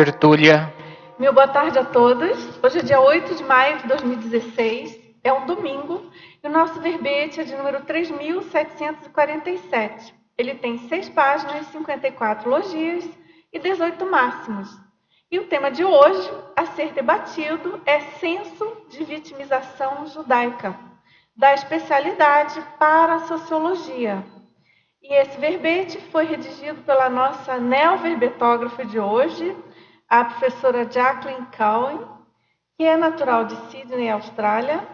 tertúlia. Meu boa tarde a todos. Hoje é dia 8 de maio de 2016, é um domingo, e o nosso verbete é de número 3.747. Ele tem 6 páginas, 54 logias e 18 máximos. E o tema de hoje, a ser debatido, é Censo de Vitimização Judaica, da especialidade para a Sociologia. E esse verbete foi redigido pela nossa neoverbetógrafa de hoje, a professora Jacqueline Cowan, que é natural de Sydney, Austrália.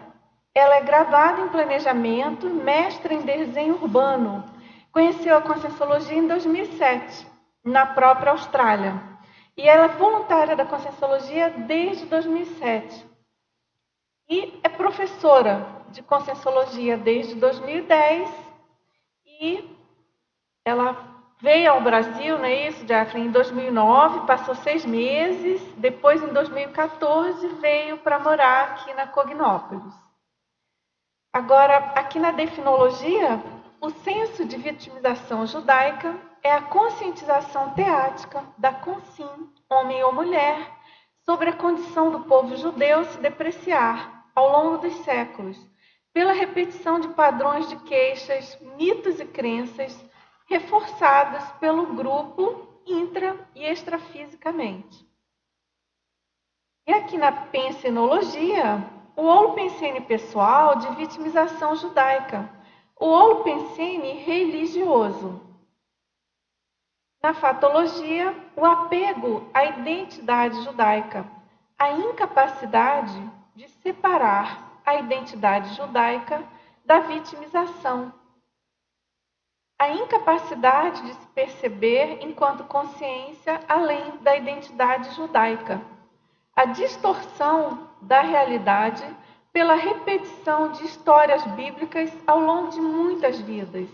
Ela é graduada em planejamento, mestre em desenho urbano. Conheceu a Conscienciologia em 2007, na própria Austrália. E ela é voluntária da Conscienciologia desde 2007. E é professora de Conscienciologia desde 2010 e ela veio ao Brasil, não é isso, Jacqueline, em 2009, passou 6 meses, depois em 2014 veio para morar aqui na Cognópolis. Agora, aqui na definologia, o censo de vitimização judaica é a conscientização teática da consim, homem ou mulher, sobre a condição do povo judeu se depreciar ao longo dos séculos, pela repetição de padrões de queixas, mitos e crenças, reforçadas pelo grupo intra- e extrafisicamente. E aqui na pensenologia, o holopensene pessoal de vitimização judaica, o holopensene religioso. Na fatologia, o apego à identidade judaica, a incapacidade de separar a identidade judaica da vitimização. A incapacidade de se perceber enquanto consciência além da identidade judaica. A distorção da realidade pela repetição de histórias bíblicas ao longo de muitas vidas.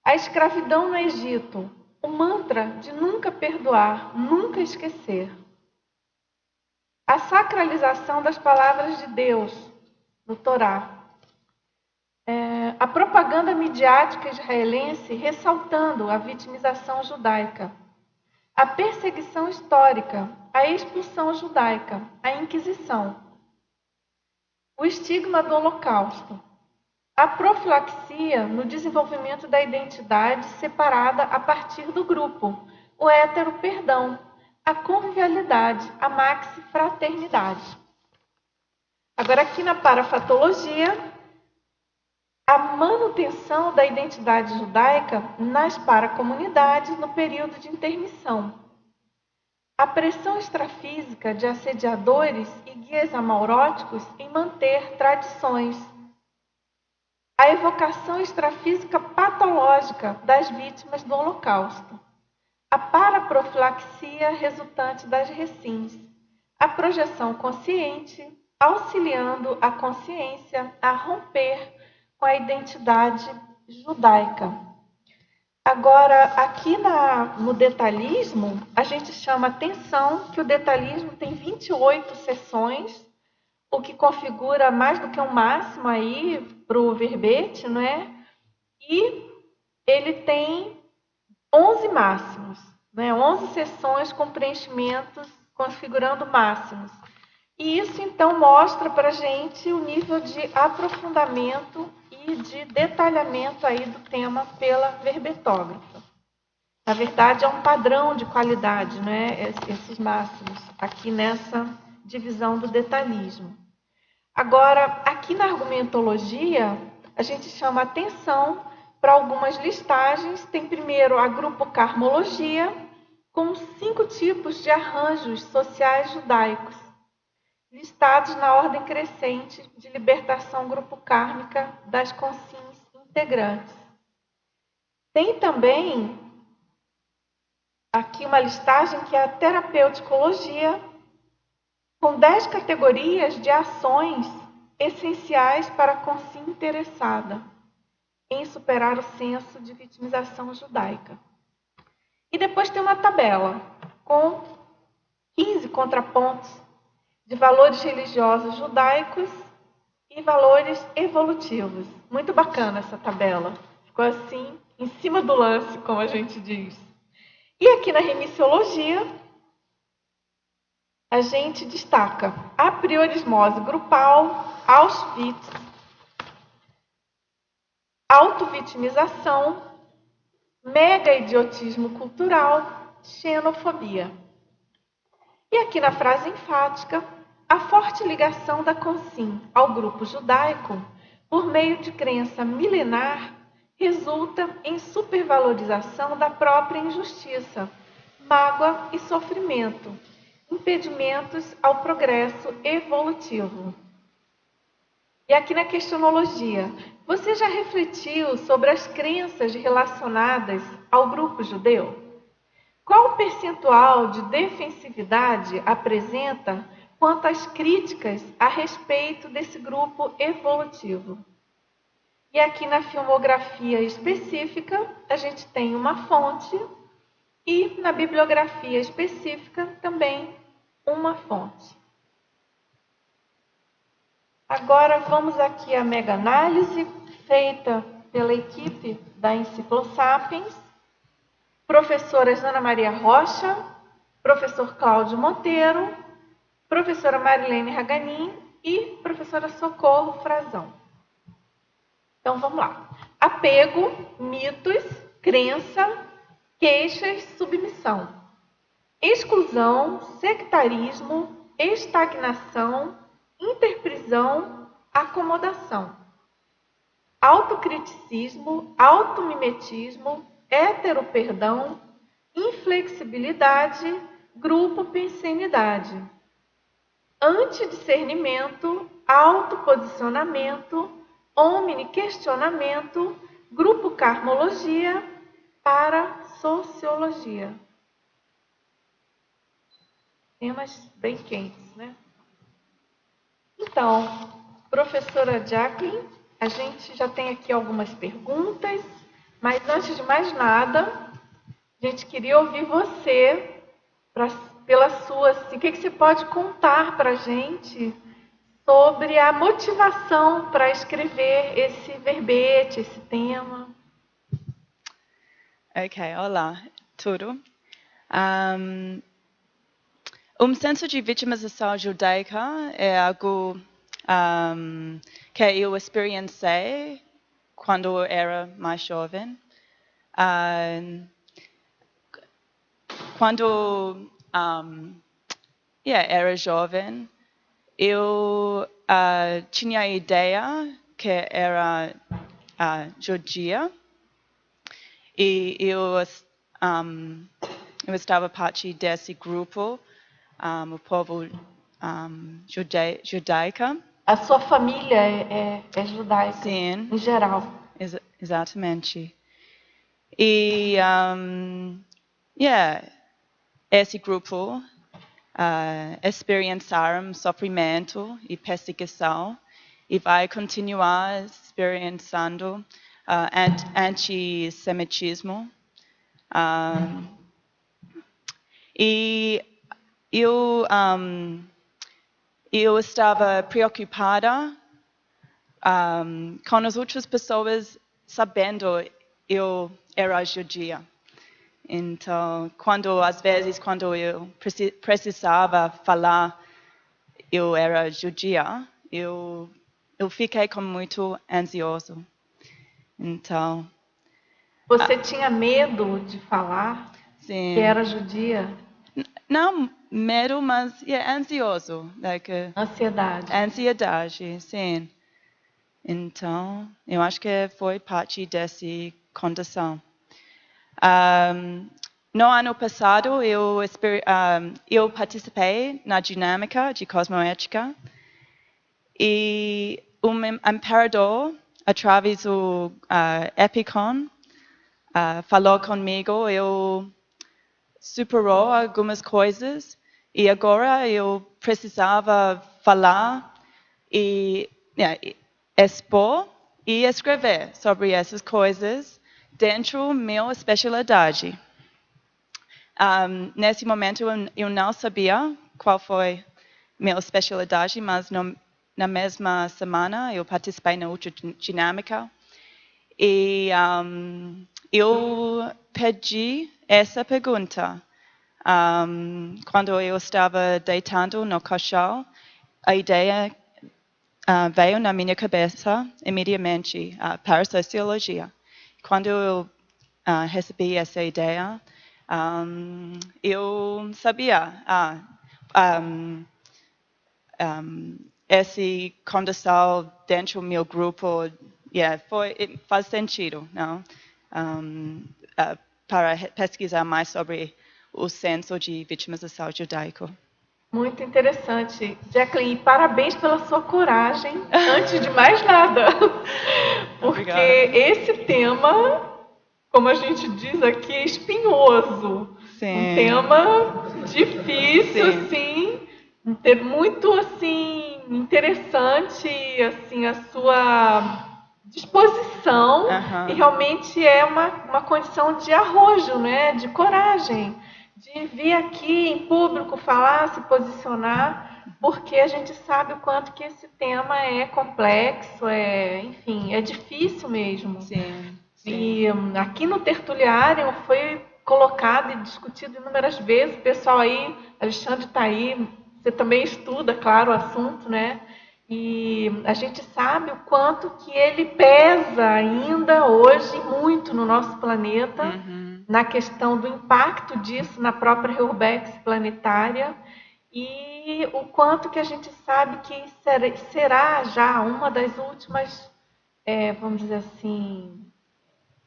A escravidão no Egito, o mantra de nunca perdoar, nunca esquecer. A sacralização das palavras de Deus no Torá. A propaganda midiática israelense ressaltando a vitimização judaica, a perseguição histórica, a expulsão judaica, a Inquisição, o estigma do Holocausto, a profilaxia no desenvolvimento da identidade separada a partir do grupo, o hétero-perdão, a convivialidade, a maxi-fraternidade. Agora, aqui na parafatologia, a manutenção da identidade judaica nas paracomunidades no período de intermissão. A pressão extrafísica de assediadores e guias amauróticos em manter tradições. A evocação extrafísica patológica das vítimas do Holocausto. A paraprofilaxia resultante das recins. A projeção consciente, auxiliando a consciência a romper com a identidade judaica. Agora, aqui no detalhismo, a gente chama atenção que o detalhismo tem 28 seções, o que configura mais do que um máximo aí para o verbete, não é? E ele tem 11 máximos, né? 11 seções com preenchimentos configurando máximos. E isso, então, mostra para a gente o nível de aprofundamento e de detalhamento aí do tema pela verbetógrafa. Na verdade, é um padrão de qualidade, né? Esses máximos, aqui nessa divisão do detalhismo. Agora, aqui na argumentologia, a gente chama atenção para algumas listagens. Tem primeiro a grupo-karmologia, com 5 tipos de arranjos sociais judaicos, listados na ordem crescente de libertação grupo-kármica das consciências integrantes. Tem também aqui uma listagem que é a terapeuticologia, com 10 categorias de ações essenciais para a consciência interessada em superar o senso de vitimização judaica. E depois tem uma tabela com 15 contrapontos de valores religiosos judaicos e valores evolutivos. Muito bacana essa tabela. Ficou assim, em cima do lance, como a gente diz. E aqui na remissiologia, a gente destaca a priorismose grupal, Auschwitz, autovitimização, mega-idiotismo cultural, xenofobia. E aqui na frase enfática, a forte ligação da Consim ao grupo judaico, por meio de crença milenar, resulta em supervalorização da própria injustiça, mágoa e sofrimento, impedimentos ao progresso evolutivo. E aqui na questionologia, você já refletiu sobre as crenças relacionadas ao grupo judeu? Qual o percentual de defensividade apresenta quanto às críticas a respeito desse grupo evolutivo? E aqui na filmografia específica, a gente tem uma fonte e na bibliografia específica também uma fonte. Agora vamos aqui à mega-análise feita pela equipe da Enciclosapiens. Professoras Ana Maria Rocha, professor Cláudio Monteiro, professora Marilene Raganin e professora Socorro Frazão. Então vamos lá. Apego, mitos, crença, queixas, submissão. Exclusão, sectarismo, estagnação, interprisão, acomodação. Autocriticismo, automimetismo, heteroperdão, inflexibilidade, grupo pensenidade. Antidiscernimento, autoposicionamento, omni-questionamento, grupo karmologia, para sociologia. Temas bem quentes, né? Então, professora Jacqueline, a gente já tem aqui algumas perguntas, mas antes de mais nada, a gente queria ouvir você, pela sua, assim, o que você pode contar para a gente sobre a motivação para escrever esse verbete, esse tema? Ok, olá, tudo. Senso de vitimização judaica é algo que eu experienciei quando era mais jovem. Quando era jovem, eu tinha a ideia que era judia e eu estava parte desse grupo, o povo judaica. A sua família é judaica? Sim. Em geral? Exatamente. E esse grupo experienciaram sofrimento e perseguição e vai continuar experienciando antissemitismo. E eu estava preocupada com as outras pessoas sabendo eu era judia. Então, às vezes, quando eu precisava falar eu era judia, eu fiquei muito ansioso. Então... Você tinha medo de falar? Sim. Que era judia? Não medo, mas ansioso. Ansiedade, sim. Então, eu acho que foi parte dessa condição. No ano passado, eu participei na dinâmica de cosmoética e imperador, através do Epicon, falou comigo, eu superou algumas coisas e agora eu precisava falar e expor e escrever sobre essas coisas dentro da minha especialidade. Nesse momento eu não sabia qual foi minha especialidade, mas na mesma semana eu participei na outra dinâmica e eu pedi essa pergunta Quando eu estava deitando no colchão, a ideia veio na minha cabeça imediatamente para a sociologia. Quando eu recebi essa ideia, eu sabia, essa condição dentro do meu grupo faz sentido, não? Para pesquisar mais sobre o senso de vitimização judaico. Muito interessante. Jacqueline, parabéns pela sua coragem, antes de mais nada. Porque Obrigada. esse tema, como a gente diz aqui, é espinhoso. Sim. Um tema difícil, Sim. muito assim interessante, assim a sua disposição e realmente é uma condição de arrojo, né, de coragem, de vir aqui em público falar, se posicionar, porque a gente sabe o quanto que esse tema é complexo, enfim, é difícil mesmo. Sim. E aqui no Tertuliário foi colocado e discutido inúmeras vezes. O pessoal aí, Alexandre está aí, você também estuda, claro, o assunto, né? E a gente sabe o quanto que ele pesa ainda hoje muito no nosso planeta, na questão do impacto disso na própria Reurbex planetária e o quanto que a gente sabe que será já uma das últimas, vamos dizer assim,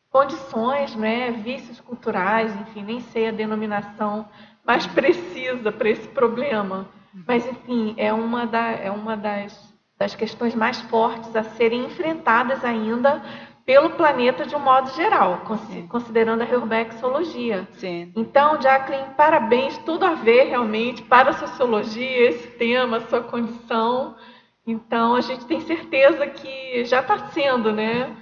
condições, né, vícios culturais, enfim, nem sei a denominação mais precisa para esse problema. Mas, enfim, é uma das questões mais fortes a serem enfrentadas ainda pelo planeta de um modo geral, considerando a reubexologia. Sim. Então, Jacqueline, parabéns, tudo a ver realmente para a sociologia, esse tema, a sua condição. Então, a gente tem certeza que já está sendo, né?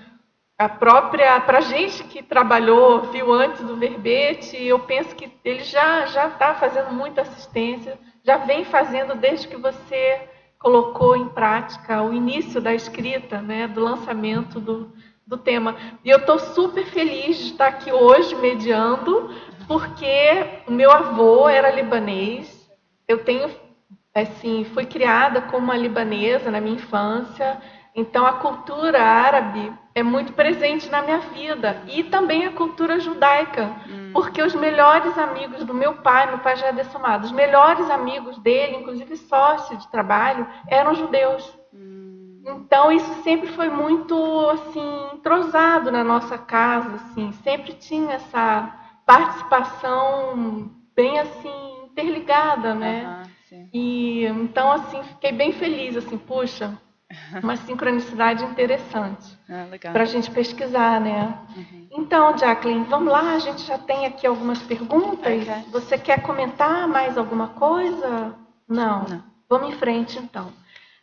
Para a gente que trabalhou, viu antes do verbete, eu penso que ele já está fazendo muita assistência, já vem fazendo desde que você colocou em prática o início da escrita, né, do lançamento do tema. E eu estou super feliz de estar aqui hoje mediando, porque o meu avô era libanês, eu tenho, assim, fui criada como uma libanesa na minha infância, então a cultura árabe é muito presente na minha vida e também a cultura judaica, porque os melhores amigos do meu pai já é dessomado, os melhores amigos dele, inclusive sócios de trabalho, eram judeus. Então isso sempre foi muito assim entrosado na nossa casa, assim, sempre tinha essa participação bem assim interligada, né? E então assim fiquei bem feliz, assim, puxa, uma sincronicidade interessante para a gente pesquisar, né? Então, Jacqueline, vamos lá, a gente já tem aqui algumas perguntas. Okay. Você quer comentar mais alguma coisa? Não. Vamos em frente, então.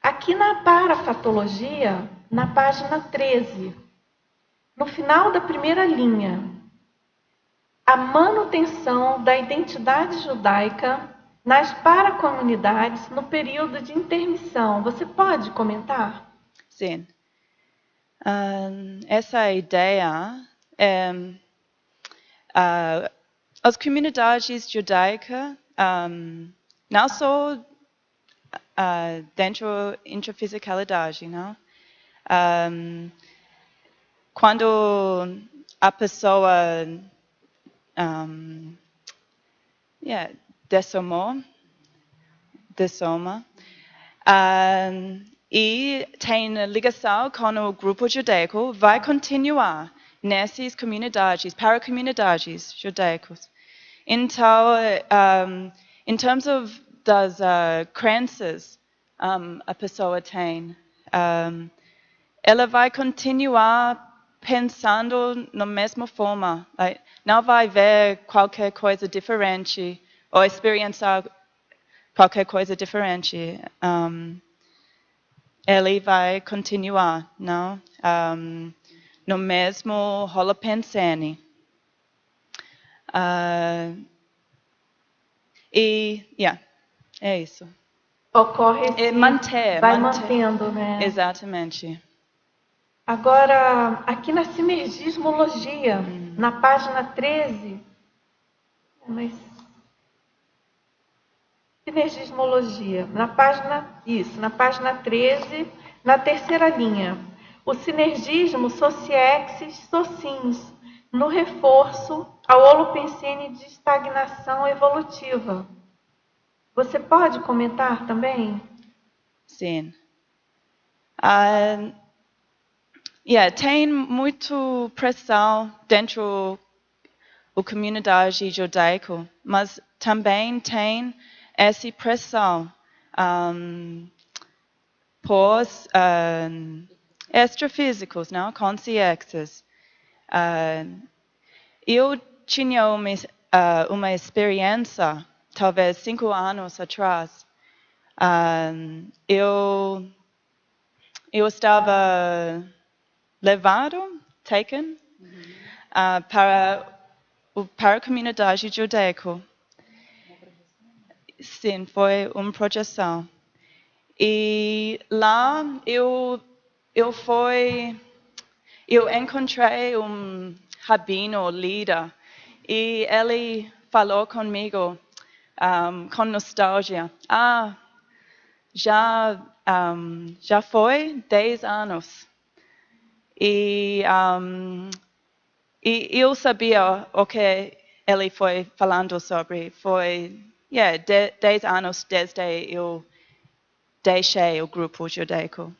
Aqui na parapatologia, na página 13, no final da primeira linha, a manutenção da identidade judaica nas paracomunidades no período de intermissão. Você pode comentar? Sim. Essa ideia as comunidades judaicas não só dentro da intrafisicalidade, não? Quando a pessoa dessoma, e tem ligação com o grupo judaico, vai continuar nessas comunidades, paracomunidades judaicas. Então, em termos das crenças a pessoa tem, ela vai continuar pensando na mesma forma. Não vai ver qualquer coisa diferente ou experienciar qualquer coisa diferente. Ele vai continuar, não? No mesmo rola pensando. É isso. Ocorre vai mantendo, né? Exatamente. Agora, aqui na sinergismologia, na página 13, mas Sinergismologia. Na página 13, na terceira linha. O sinergismo sociexis socins, no reforço ao holopensene de estagnação evolutiva. Você pode comentar também? Sim. Tem muito pressão dentro da comunidade judaica, mas também tem essa pressão por extrafísicos, não? Consciências. Eu tinha uma experiência, talvez 5 anos atrás. Eu estava levado, taken, para a comunidade judaica. Sim, foi uma projeção. E lá eu encontrei rabino, líder, e ele falou comigo com nostalgia. Já foi 10 anos. E eu sabia o que ele foi falando sobre. Foi 10 anos desde eu deixei o grupo judaico.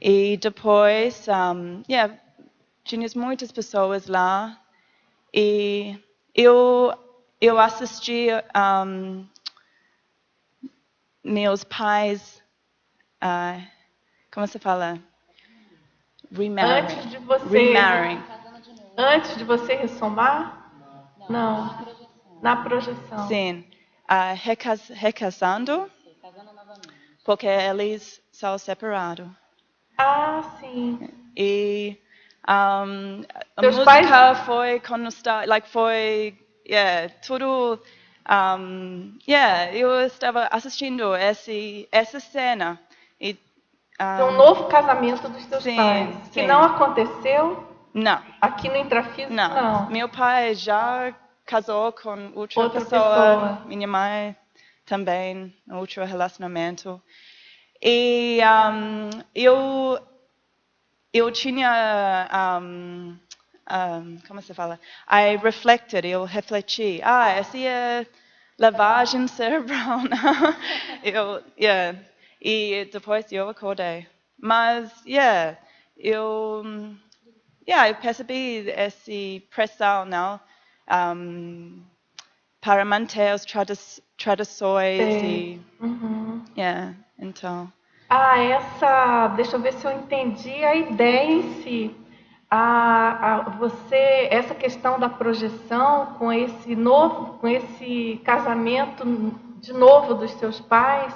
E depois, tinha muitas pessoas lá. E eu assisti meus pais, como se fala? Remarrying. Antes de você ressomar? Não. Na projeção. Sim. Recasando. Porque eles são separados. Sim. E a música foi com nostalgia, foi tudo. Eu estava assistindo essa cena. E, um novo casamento dos teus pais. Sim. Que não aconteceu? Não. Aqui no intrafísico, não. Meu pai já casou com outra pessoa. Minha mãe também, outro relacionamento. E eu tinha, como se fala? Eu refleti. Essa é lavagem cerebral, né? E depois eu acordei. Mas, eu percebi essa pressão, não? Para manter as tradições e... então... deixa eu ver se eu entendi a ideia em si. Essa questão da projeção com esse casamento de novo dos seus pais,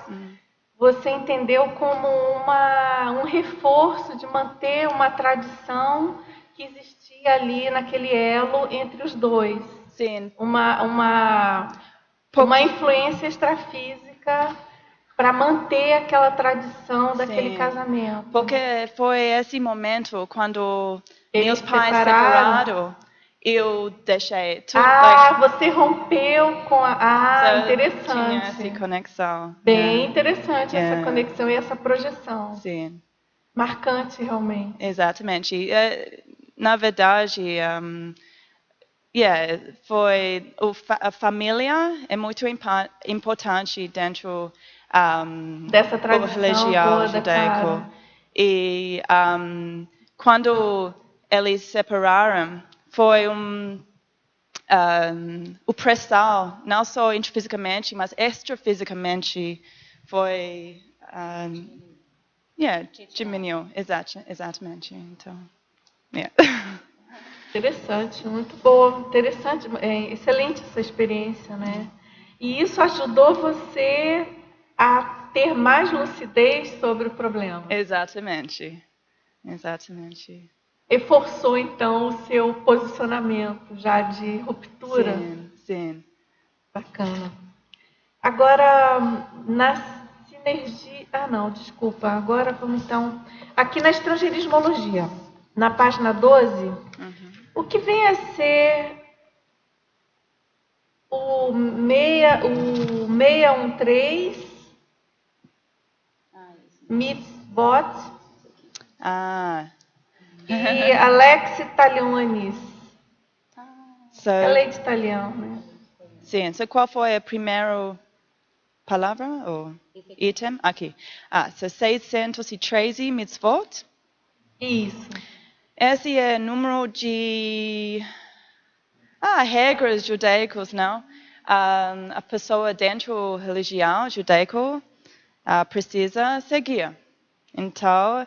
você entendeu como um reforço de manter uma tradição que existia ali naquele elo entre os dois. Sim. Uma influência extrafísica para manter aquela tradição daquele casamento. Porque foi esse momento quando meus pais separaram, eu deixei tudo. Você rompeu com interessante. Tinha essa conexão. Bem interessante essa conexão e essa projeção. Sim. Marcante, realmente. Exatamente. Na verdade, a família é muito importante dentro dessa tradição religião judaica. E quando eles separaram, foi o pressão, não só intrafisicamente, mas extrafisicamente, foi diminuiu. Exatamente. Então, Interessante, muito boa, interessante, excelente essa experiência, né? E isso ajudou você a ter mais lucidez sobre o problema. Exatamente. Reforçou, então, o seu posicionamento já de ruptura. Sim. Bacana. Agora, na sinergia... Agora vamos, então... Aqui na estrangeirismologia, na página 12, o que vem a ser o 613 mitzvot e Alex Talionis. So, É lei de Talião, né? sim. So, qual foi a primeira palavra ou item? Aqui. So 613 mitzvot. Isso. Esse é o número de regras judaicas, não? A pessoa dentro da religião judaica precisa seguir. Então,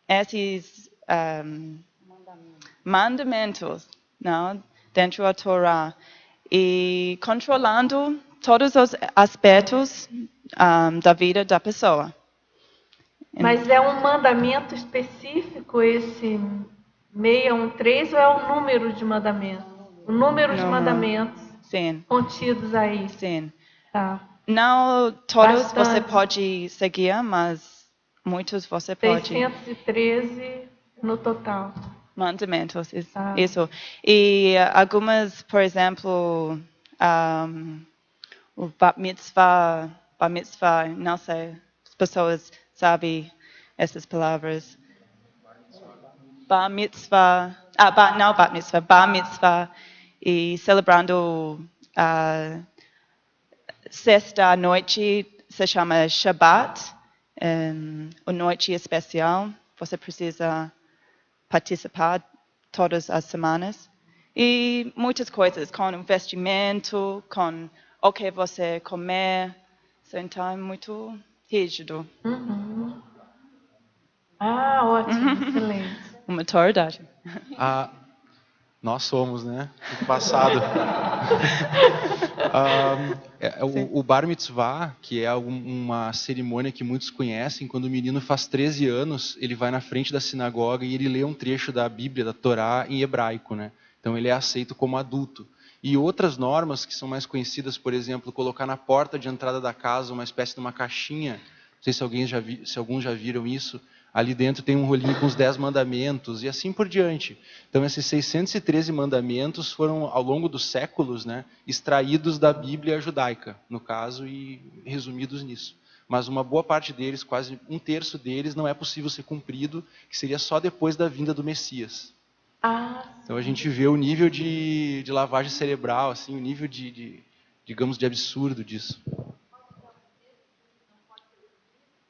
esses mandamentos, não? Dentro da Torá e controlando todos os aspectos da vida da pessoa. Mas é um mandamento específico esse 613 ou é o número de mandamentos? O número de mandamentos Sim. contidos aí. Sim. Tá. Não todos Bastante. você pode seguir, mas muitos você pode. 613 no total. Mandamentos, isso. E algumas, por exemplo, o Bat Mitzvah, não sei, as pessoas sabem essas palavras. Bar Mitzvah, não Bat Mitzvah, Bar Mitzvah, e celebrando sexta noite, se chama Shabbat, uma noite especial, você precisa participar todas as semanas. E muitas coisas, com investimento, com o que você comer. Então, é muito rígido. Uhum. Ótimo, excelente. Uma autoridade. Nós somos, né? No passado. O Bar Mitzvah, que é uma cerimônia que muitos conhecem, quando o menino faz 13 anos, ele vai na frente da sinagoga e ele lê um trecho da Bíblia, da Torá, em hebraico, né? Então ele é aceito como adulto. E outras normas que são mais conhecidas, por exemplo, colocar na porta de entrada da casa uma espécie de uma caixinha, não sei se alguns já viram isso, ali dentro tem um rolinho com os 10 mandamentos e assim por diante. Então esses 613 mandamentos foram, ao longo dos séculos, né, extraídos da Bíblia judaica, no caso, e resumidos nisso. Mas uma boa parte deles, quase um terço deles, não é possível ser cumprido, que seria só depois da vinda do Messias. Então a gente vê o nível de lavagem cerebral, assim, o nível digamos, de absurdo disso.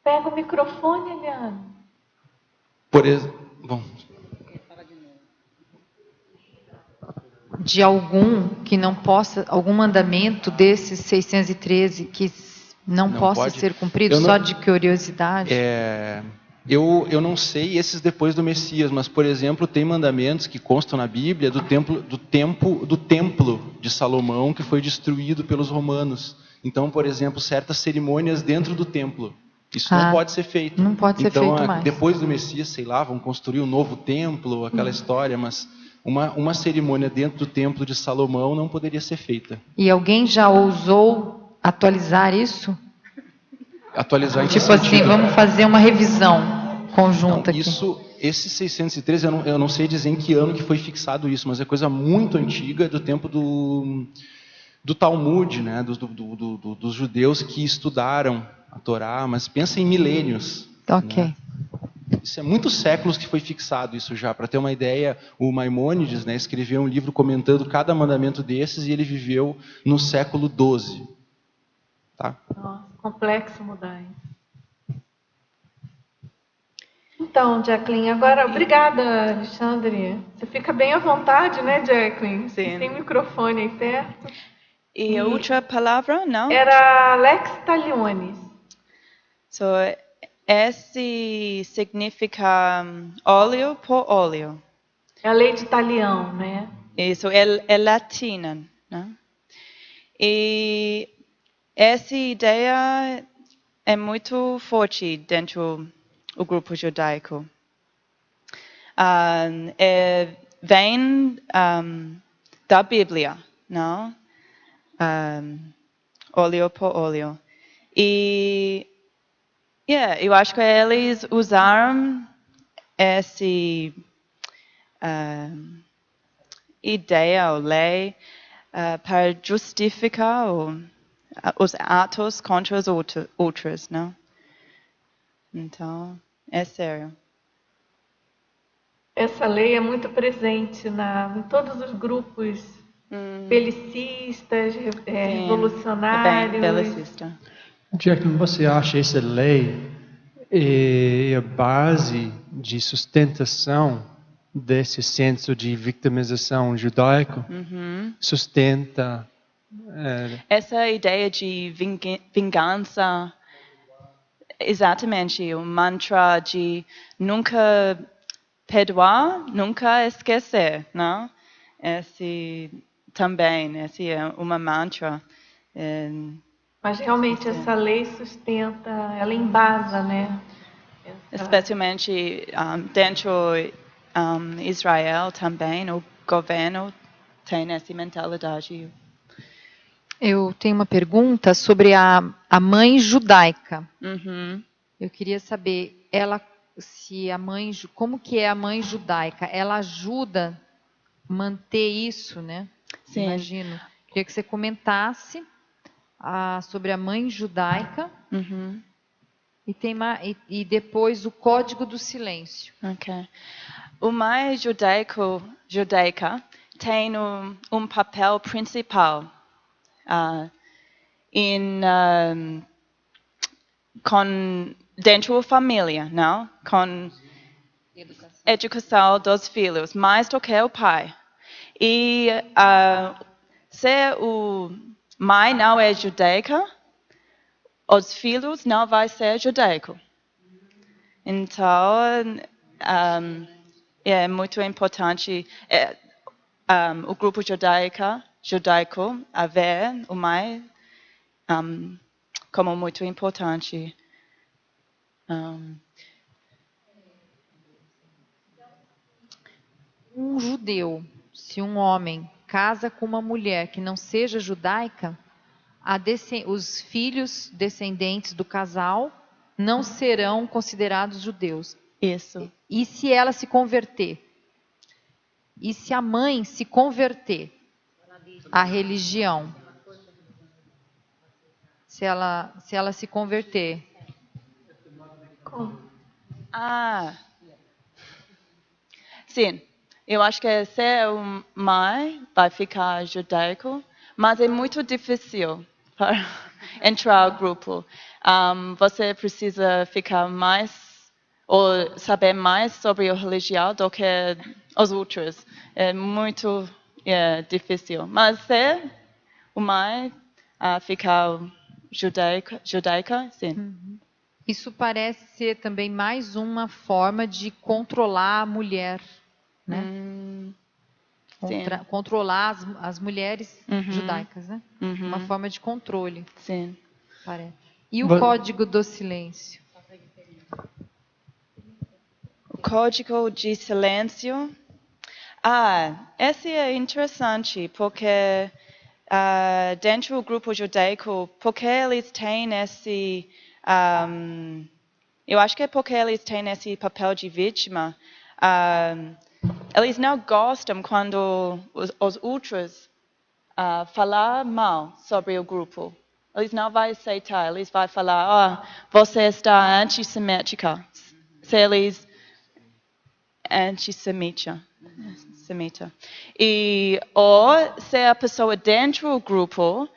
Pega o microfone, Eliane. Por exemplo, bom. De algum que não possa, algum mandamento desses 613 que não possa pode ser cumprido, só de curiosidade? Eu não sei esses depois do Messias, mas, por exemplo, tem mandamentos que constam na Bíblia do templo de Salomão, que foi destruído pelos romanos. Então, por exemplo, certas cerimônias dentro do templo. Isso não pode ser feito. Não pode ser feito mais. Depois do Messias, sei lá, vão construir um novo templo, aquela história, mas uma cerimônia dentro do templo de Salomão não poderia ser feita. E alguém já ousou atualizar isso? Atualizar em que tipo assim, vamos fazer uma revisão conjunta aqui. Esse 613, eu não sei dizer em que ano que foi fixado isso, mas é coisa muito antiga, do tempo do Talmud, né, dos judeus que estudaram a Torá, mas pensa em milênios. Ok. Né? Isso é muitos séculos que foi fixado isso já. Para ter uma ideia, o Maimônides, né, escreveu um livro comentando cada mandamento desses e ele viveu no século XII. Tá? Nossa, complexo mudar isso. Então, Jacqueline, agora, obrigada, Alexandre. Você fica bem à vontade, né, Jacqueline? Sim. Tem microfone aí perto. E outra palavra, não? Era Alex Talionis. So, esse significa óleo por óleo. É a lei de Talião, né? Isso é latina, né? E essa ideia é muito forte dentro do grupo judaico. Vem da Bíblia, não? Óleo por óleo. E eu acho que eles usaram essa ideia ou lei para justificar os atos contra os outros, não? Então, é sério. Essa lei é muito presente em todos os grupos belicistas, revolucionários. É bem belicista. Jack, você acha essa lei é a base de sustentação desse senso de vitimização judaico? Sustenta essa ideia de vingança, exatamente, o mantra de nunca perdoar, nunca esquecer, não? Esse é uma mantra. Mas realmente essa lei sustenta, ela embasa, né? Especialmente dentro Israel também, o governo tem essa mentalidade. Eu tenho uma pergunta sobre a mãe judaica. Eu queria saber, como que é a mãe judaica? Ela ajuda a manter isso, né? Sim. Imagino. Queria que você comentasse sobre a mãe judaica e depois o código do silêncio. Okay. O mãe judaica tem um papel principal dentro da família, não? Com educação dos filhos, mais do que o pai. E se o mãe não é judaica, os filhos não vão ser judaicos. Então, é muito importante o grupo judaico a ver o mãe como muito importante. Um judeu, se um homem casa com uma mulher que não seja judaica, os filhos descendentes do casal não serão considerados judeus. Isso. E se ela se converter? E se a mãe se converter à religião? Se ela se converter. Sim. Eu acho que se o mãe vai ficar judaico, mas é muito difícil para entrar no grupo. Você precisa ficar mais ou saber mais sobre a religião do que os outros. É muito difícil. Mas se o mãe ficar judaica, sim. Isso parece ser também mais uma forma de controlar a mulher, né? Controlar as mulheres judaicas, né? Uma forma de controle. Sim. Parece. E o código do silêncio? O código de silêncio? Esse é interessante, porque dentro do grupo judaico, porque eles têm esse... eu acho que é porque eles têm esse papel de vítima. Eles não gostam quando os outros falam mal sobre o grupo. Eles não vão aceitar. Eles vão falar, você está antissemítica. Se eles... Antissemita. Ou se a pessoa dentro do grupo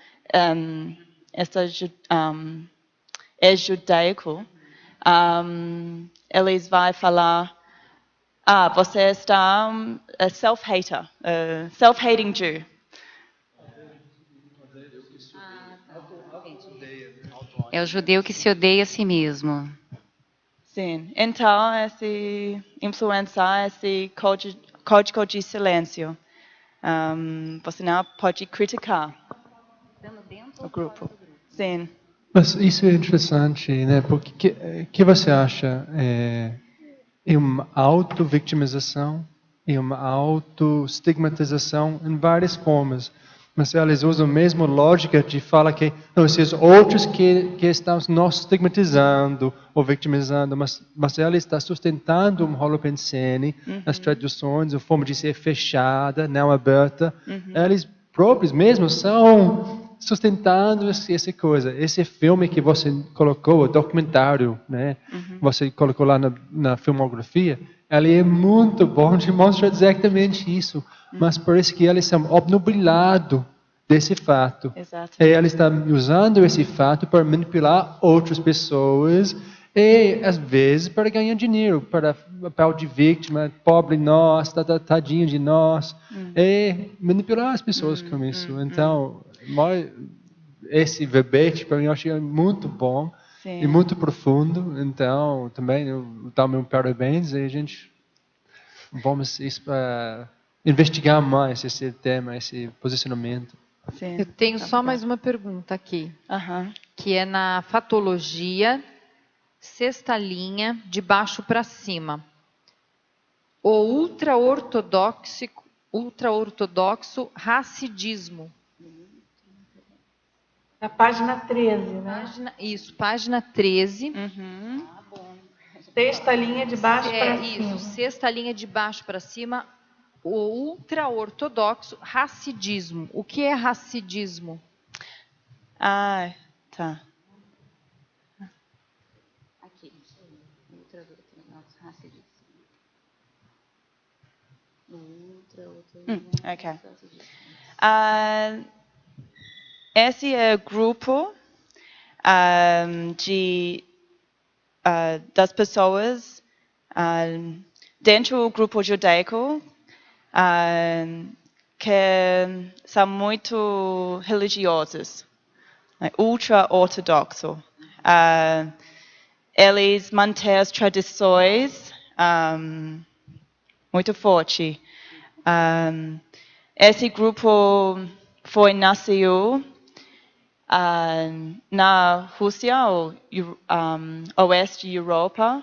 é judaico, eles vão falar, você está self-hater, self-hating Jew. É o judeu que se odeia a si mesmo. Sim. Então, influenciar esse código de silêncio. Você não pode criticar o grupo. Sim. Mas isso é interessante, né? Porque que você acha? É uma auto-vitimização, é uma auto-estigmatização em várias formas. Mas eles usam a mesma lógica de falar que esses outros que estão nos estigmatizando ou vitimizando, mas ela está sustentando um holopensene, as tradições, a forma de ser fechada, não aberta. Eles próprios mesmo estão sustentando essa coisa. Esse filme que você colocou, o documentário, né? Você colocou lá na filmografia, ele é muito bom, demonstra exatamente isso. Mas parece que eles são obnubilados desse fato. Exato. E eles estão usando esse fato para manipular outras pessoas e, às vezes, para ganhar dinheiro, para papel de vítima, pobre nós, tadinho de nós, e manipular as pessoas com isso. Então, esse verbete, para mim, eu achei muito bom. Sim. E muito profundo. Então, também, eu dou meu parabéns e a gente vamos investigar mais esse tema, esse posicionamento. Sim. Eu tenho só mais uma pergunta aqui, que é na fatologia, sexta linha, de baixo para cima. O ultra-ortodoxo racidismo. Na página 13, né? Página 13. Sexta linha de baixo para cima. Sexta linha de baixo para cima. O ultra-ortodoxo racidismo. O que é racidismo? Ah, tá. Aqui. Ultra-ortodoxo racidismo. Ok. Esse é o grupo das pessoas dentro do grupo judaico que são muito religiosos, ultra-ortodoxos. Eles mantêm as tradições muito forte. Esse grupo nasceu na Rússia, ou oeste da Europa,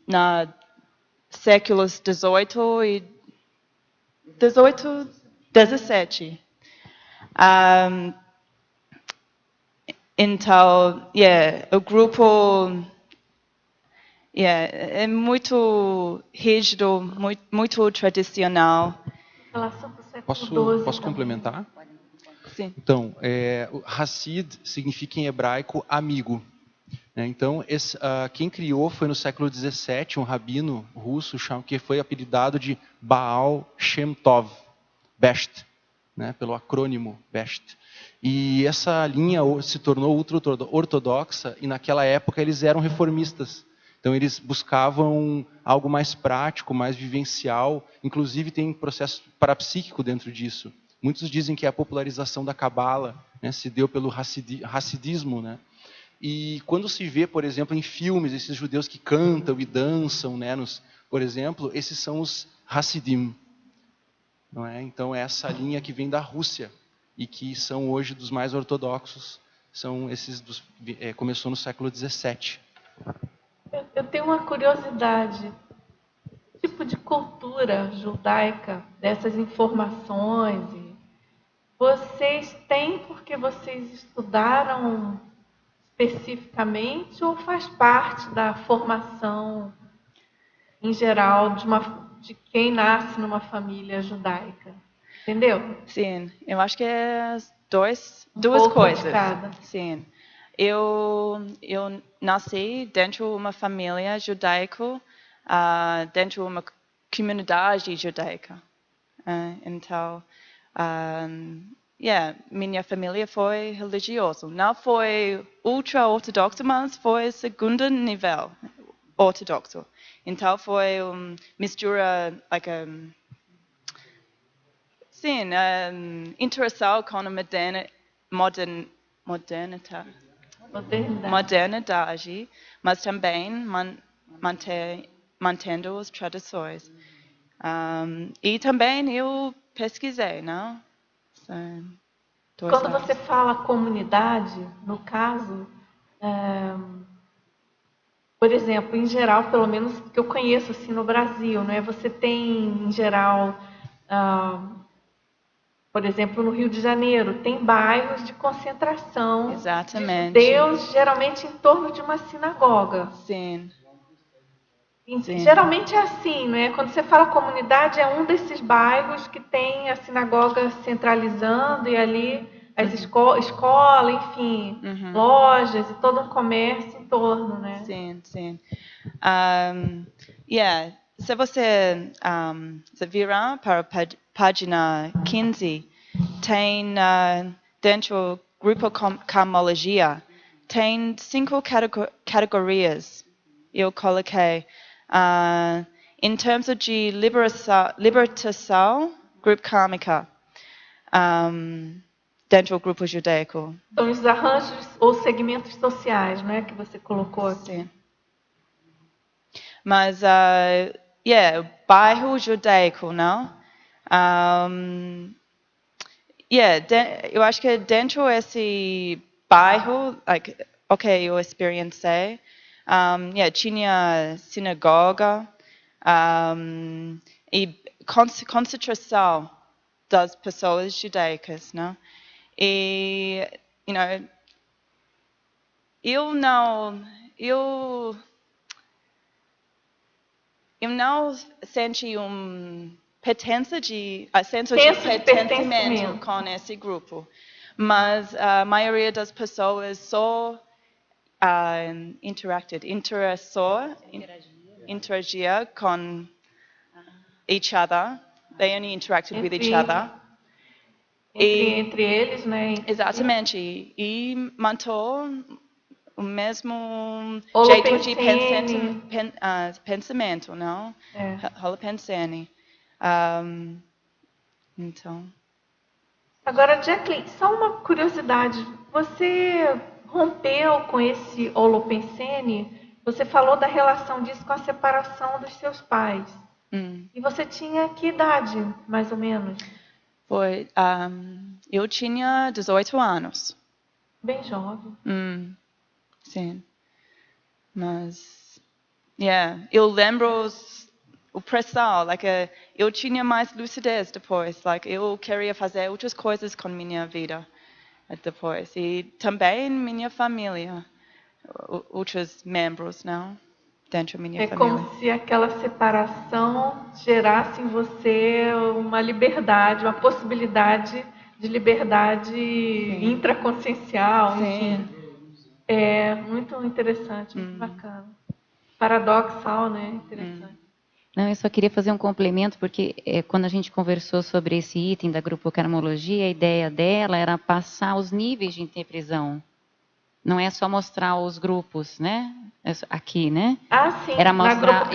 na séculos 18 e 17. Então, o grupo é muito rígido, muito tradicional. Posso complementar? Sim. Então, o Hassid significa em hebraico amigo. Então, quem criou foi no século XVII um rabino russo que foi apelidado de Baal Shem Tov, Best, né, pelo acrônimo Best. E essa linha se tornou ultra-ortodoxa e naquela época eles eram reformistas. Então eles buscavam algo mais prático, mais vivencial, inclusive tem um processo parapsíquico dentro disso. Muitos dizem que a popularização da Cabala, né, se deu pelo hassidismo, né? E quando se vê, por exemplo, em filmes, esses judeus que cantam e dançam, né, por exemplo, esses são os Hassidim. Não é? Então, essa linha que vem da Rússia e que são hoje dos mais ortodoxos, são esses começou no século XVII. Eu tenho uma curiosidade. Que tipo de cultura judaica, dessas informações, vocês têm porque vocês estudaram especificamente ou faz parte da formação em geral de quem nasce numa família judaica? Entendeu? Sim, eu acho que é duas coisas. De cada. Sim. Eu nasci dentro de uma família judaica, dentro de uma comunidade judaica. Então, minha família foi religiosa. Não foi ultra-ortodoxa, mas foi segundo nível ortodoxo. Então, foi uma mistura, interação com a modernidade, mas também mantendo as tradições. E também eu pesquisei, não? Quando você fala comunidade, no caso, por exemplo, em geral, pelo menos que eu conheço assim no Brasil, né? Você tem, em geral, por exemplo, no Rio de Janeiro, tem bairros de concentração. Exatamente. De judeus, geralmente em torno de uma sinagoga. Sim. Sim. Geralmente é assim, né? Quando você fala comunidade, é um desses bairros que tem a sinagoga centralizando e ali as escola, enfim, lojas e todo um comércio em torno, né? Sim. Yeah. Se você se virar para a página 15, tem dentro do grupo Camologia, tem 5 categorias. Eu coloquei em termos de libertação, grupo kármica, dentro do grupo judaico. Então, os arranjos ou segmentos sociais, né, que você colocou aqui. Sim. Mas, bairro judaico, não? Eu acho que dentro desse bairro, eu experienciei, tinha sinagoga, e concentração das pessoas judaicas, não? E, eu não senti senso de pertencimento com esse grupo, mas a maioria das pessoas só interagia com each other. They only interacted with each other. Entre eles, né? Exatamente. E manteve o mesmo Holopensene. jeito de pensamento, não? Holopensene. Então. Agora, Jacqueline, só uma curiosidade. Você rompeu com esse Holopensene? Você falou da relação disso com a separação dos seus pais. E você tinha que idade, mais ou menos? Eu tinha 18 anos. Bem jovem. Sim. Mas, eu lembro o pressão, eu tinha mais lucidez depois, eu queria fazer outras coisas com minha vida depois. E também minha família, outros membros, não? Dentro da minha família. É como se aquela separação gerasse em você uma liberdade, uma possibilidade de liberdade intraconsciencial, enfim. É muito interessante, muito bacana. Paradoxal, né? Interessante. Não, eu só queria fazer um complemento, porque quando a gente conversou sobre esse item da grupocarmologia, a ideia dela era passar os níveis de interprisão. Não é só mostrar os grupos, né? Aqui, né? Sim, era mostrar sim,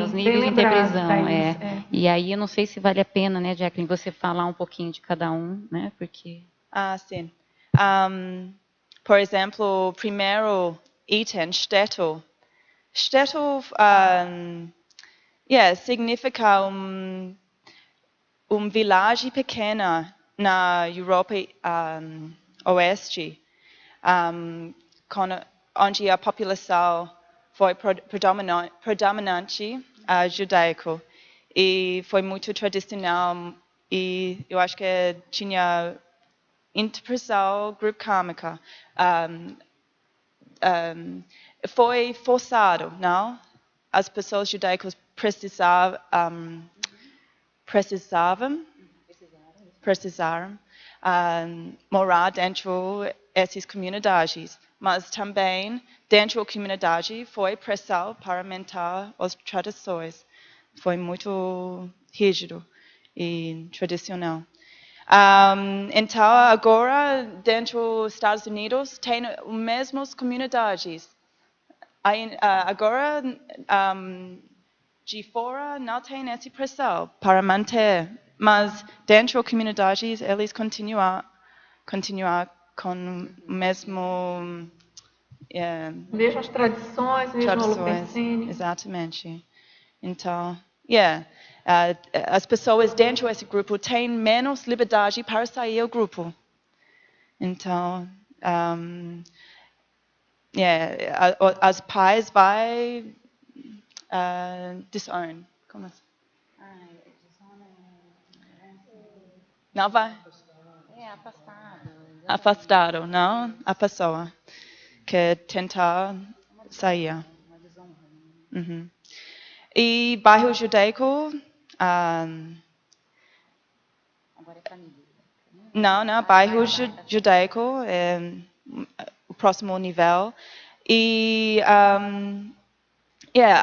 os níveis de interprisão. E aí eu não sei se vale a pena, né, Jacqueline, você falar um pouquinho de cada um, né? Porque... sim. Por exemplo, primeiro item, shtetl. Shtetl significa vilagem pequena na Europa Oeste, onde a população foi predominante judaico e foi muito tradicional, e eu acho que tinha interpretação grupo kármica. Foi forçado, não? As pessoas judaicas precisaram morar dentro dessas comunidades, mas também dentro da comunidade foi pressão para aumentar as tradições. Foi muito rígido e tradicional. Então, agora, dentro dos Estados Unidos, tem as mesmas comunidades. Agora, de fora, não tem essa pressão para manter, mas dentro das comunidades, eles continuam com o mesmo... mesmas tradições, mesmo holopensene. Exatamente. Então, as pessoas dentro desse grupo têm menos liberdade para sair do grupo. Então, as pais vão disown. Como assim? Não vai? Afastado, não? A pessoa que tentar sair. Uhum. E bairro judaico... Agora é família. Não, bairro judaico é o próximo nível. E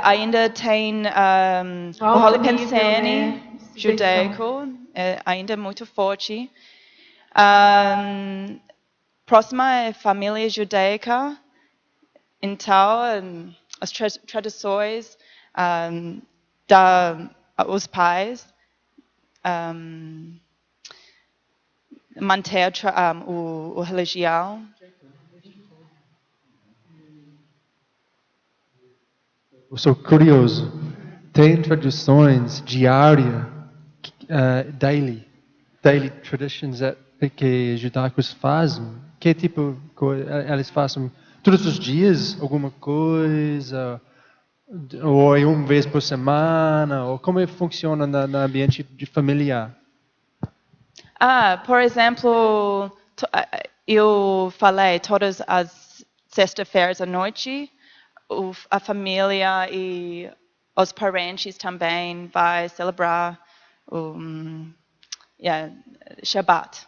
ainda tem o Alto Holly nível, Pensene né? judaico, é ainda muito forte. Próxima é família judaica. Então, as tradições os pais manter o religião. Eu sou curioso. Tem tradições diárias, daily traditions que judaicos fazem? Que tipo de coisa eles fazem? Todos os dias alguma coisa? Ou é uma vez por semana? Ou como funciona no ambiente de familiar? Por exemplo, eu falei todas as sextas-feiras à noite, a família e os parentes também vai celebrar o Shabbat.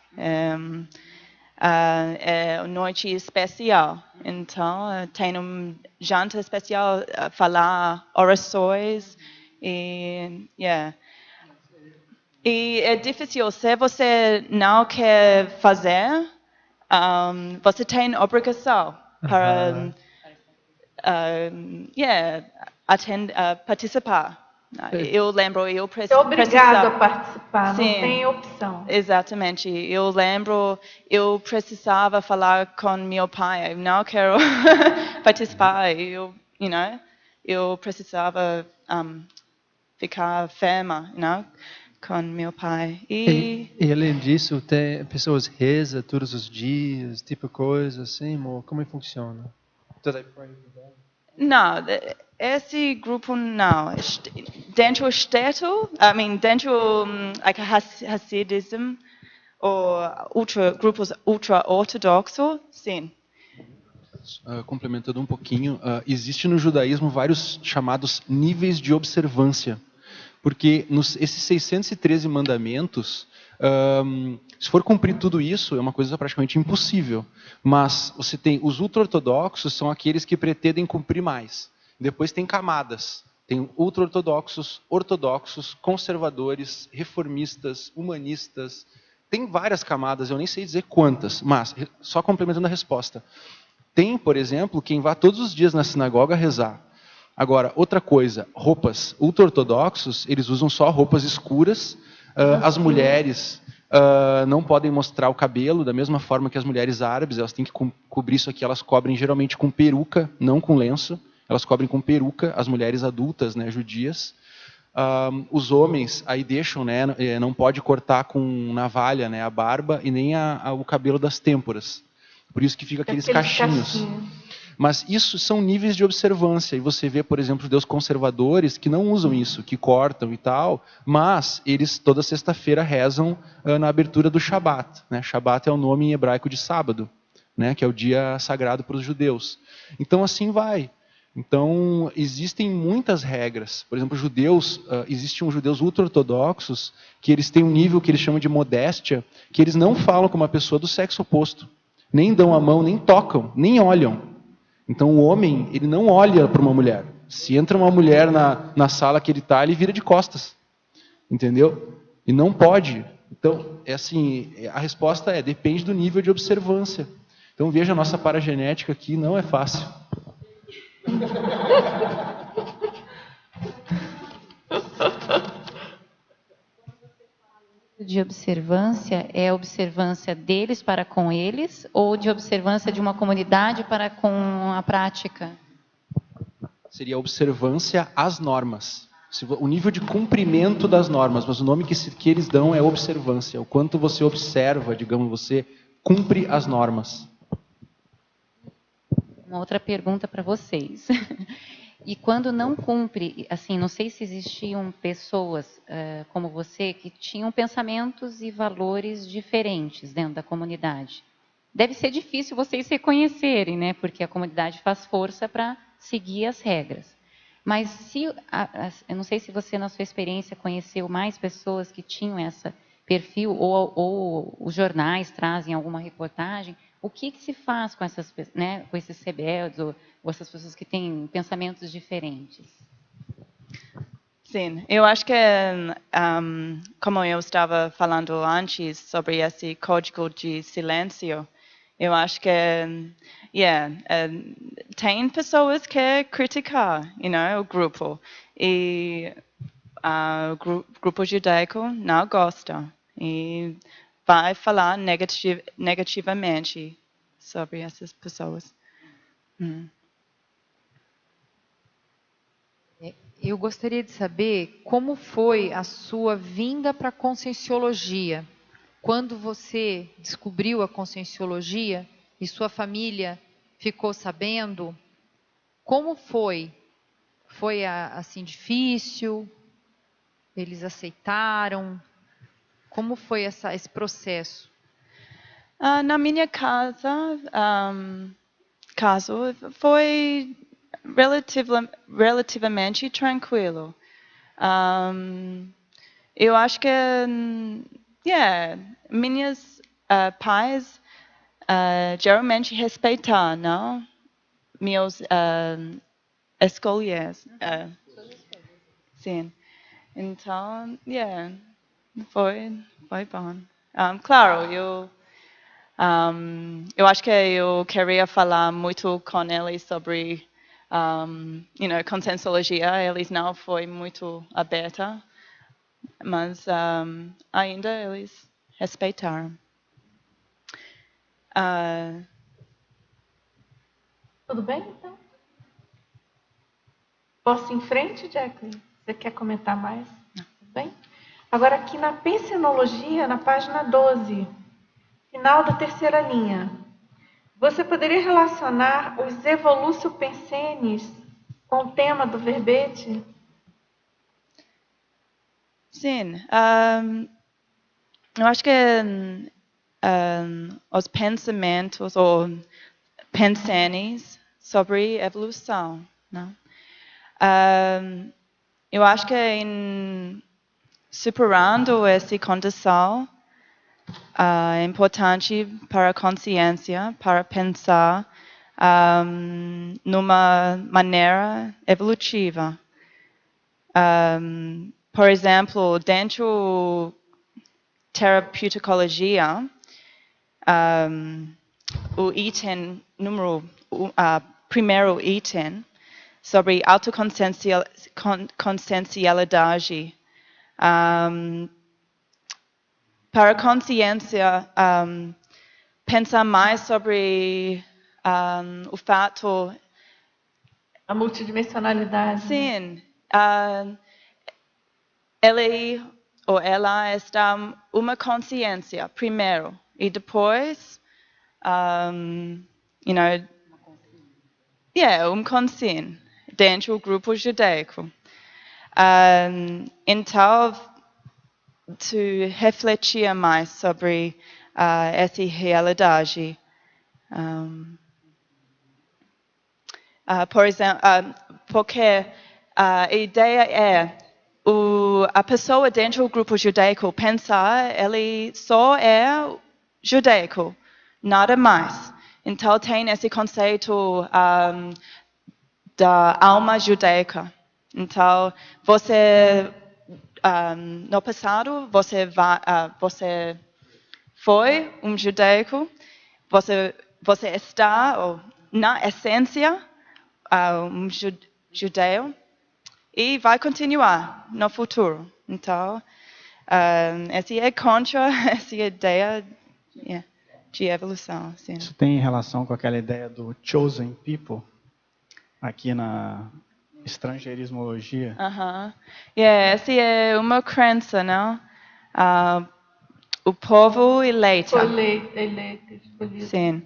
É uma noite especial. Então, tem janta especial, falar orações e E é difícil, se você não quer fazer, você tem obrigação para participar. Eu lembro, eu É obrigado a participar, não Sim, tem opção. Exatamente. Eu lembro, eu precisava falar com meu pai. Eu não quero participar. Eu precisava ficar firme, com meu pai. E além disso, tem pessoas rezam todos os dias, tipo coisa assim, como funciona? Não, esse grupo não. Dentro do Estado, dentro like Hasidism ou grupos ultra-ortodoxos, sim. Complementando um pouquinho, existe no judaísmo vários chamados níveis de observância. Porque esses 613 mandamentos, se for cumprir tudo isso, é uma coisa praticamente impossível. Mas você tem os ultra-ortodoxos, são aqueles que pretendem cumprir mais. Depois tem camadas. Tem ultra-ortodoxos, ortodoxos, conservadores, reformistas, humanistas. Tem várias camadas, eu nem sei dizer quantas, mas só complementando a resposta. Tem, por exemplo, quem vai todos os dias na sinagoga rezar. Agora, outra coisa, roupas ultra-ortodoxos, eles usam só roupas escuras. As mulheres não podem mostrar o cabelo, da mesma forma que as mulheres árabes, elas têm que cobrir isso aqui, elas cobrem geralmente com peruca, não com lenço. Elas cobrem com peruca, as mulheres adultas, né, judias. Os homens aí deixam, né, não pode cortar com navalha, né, a barba e nem o cabelo das têmporas. Por isso que fica aqueles cachinhos. Mas isso são níveis de observância. E você vê, por exemplo, judeus conservadores que não usam isso, que cortam e tal, mas eles toda sexta-feira rezam na abertura do Shabat. Né? Shabat é o nome em hebraico de sábado, né? Que é o dia sagrado para os judeus. Então assim vai. Então existem muitas regras. Por exemplo, existem judeus ultra-ortodoxos que eles têm um nível que eles chamam de modéstia, que eles não falam com uma pessoa do sexo oposto. Nem dão a mão, nem tocam, nem olham. Então o homem, ele não olha para uma mulher. Se entra uma mulher na sala que ele está, ele vira de costas. Entendeu? E não pode. Então, a resposta depende do nível de observância. Então veja, a nossa paragenética aqui não é fácil. De observância é observância deles para com eles ou de observância de uma comunidade para com a prática? Seria observância às normas. O nível de cumprimento das normas, mas o nome que eles dão é observância. O quanto você observa, digamos, você cumpre as normas. Uma outra pergunta para vocês. E quando não cumpre, assim, não sei se existiam pessoas como você que tinham pensamentos e valores diferentes dentro da comunidade. Deve ser difícil vocês se reconhecerem, né? Porque a comunidade faz força para seguir as regras. Mas eu não sei se você, na sua experiência, conheceu mais pessoas que tinham esse perfil, ou os jornais trazem alguma reportagem. O que se faz com essas, né, com esses rebeldes, ou essas pessoas que têm pensamentos diferentes? Sim, eu acho que, como eu estava falando antes sobre esse código de silêncio, eu acho que, tem pessoas que criticar, o grupo, e o grupo judaico não gosta, e vai falar negativamente sobre essas pessoas. Eu gostaria de saber como foi a sua vinda para a Conscienciologia. Quando você descobriu a Conscienciologia e sua família ficou sabendo, como foi? Foi assim difícil? Eles aceitaram? Como foi esse processo? Na minha caso foi relativamente tranquilo. Eu acho que, minhas pais geralmente respeitam, não? Meus escolhas. Sim. Então, foi bom. Claro, eu acho que eu queria falar muito com eles sobre, Conscienciologia. Eles não foi muito aberta, mas ainda eles respeitaram. Tudo bem, então? Posso ir em frente, Jacqueline? Você quer comentar mais? Tudo bem? Agora, aqui na Pensinologia, na página 12, final da terceira linha, você poderia relacionar os Evolutio Pensenis com o tema do verbete? Sim. Eu acho que os pensamentos ou pensenes sobre evolução, não? Eu acho que superando essa condição, é importante para a consciência, para pensar numa maneira evolutiva. Por exemplo, dentro terapeuticologia, o item primeiro item sobre autoconsciencialidade. Para a consciência, pensar mais sobre o fato... A multidimensionalidade. Sim. Ele ou ela está uma consciência primeiro e depois, consciente dentro do grupo judaico. Então, tu refletir mais sobre essa realidade. Por exemplo, porque a ideia é a pessoa dentro do grupo judaico pensar ele só é judaico, nada mais. Então tem esse conceito da alma judaica. Então você no passado você foi um judaico, você está na essência um judeu e vai continuar no futuro. Então, essa é contra essa ideia de evolução. Sim. Isso tem relação com aquela ideia do chosen people, aqui na estrangeirismologia? Essa é uma crença, não? O povo eleito. Eleito, escolhido. Sim.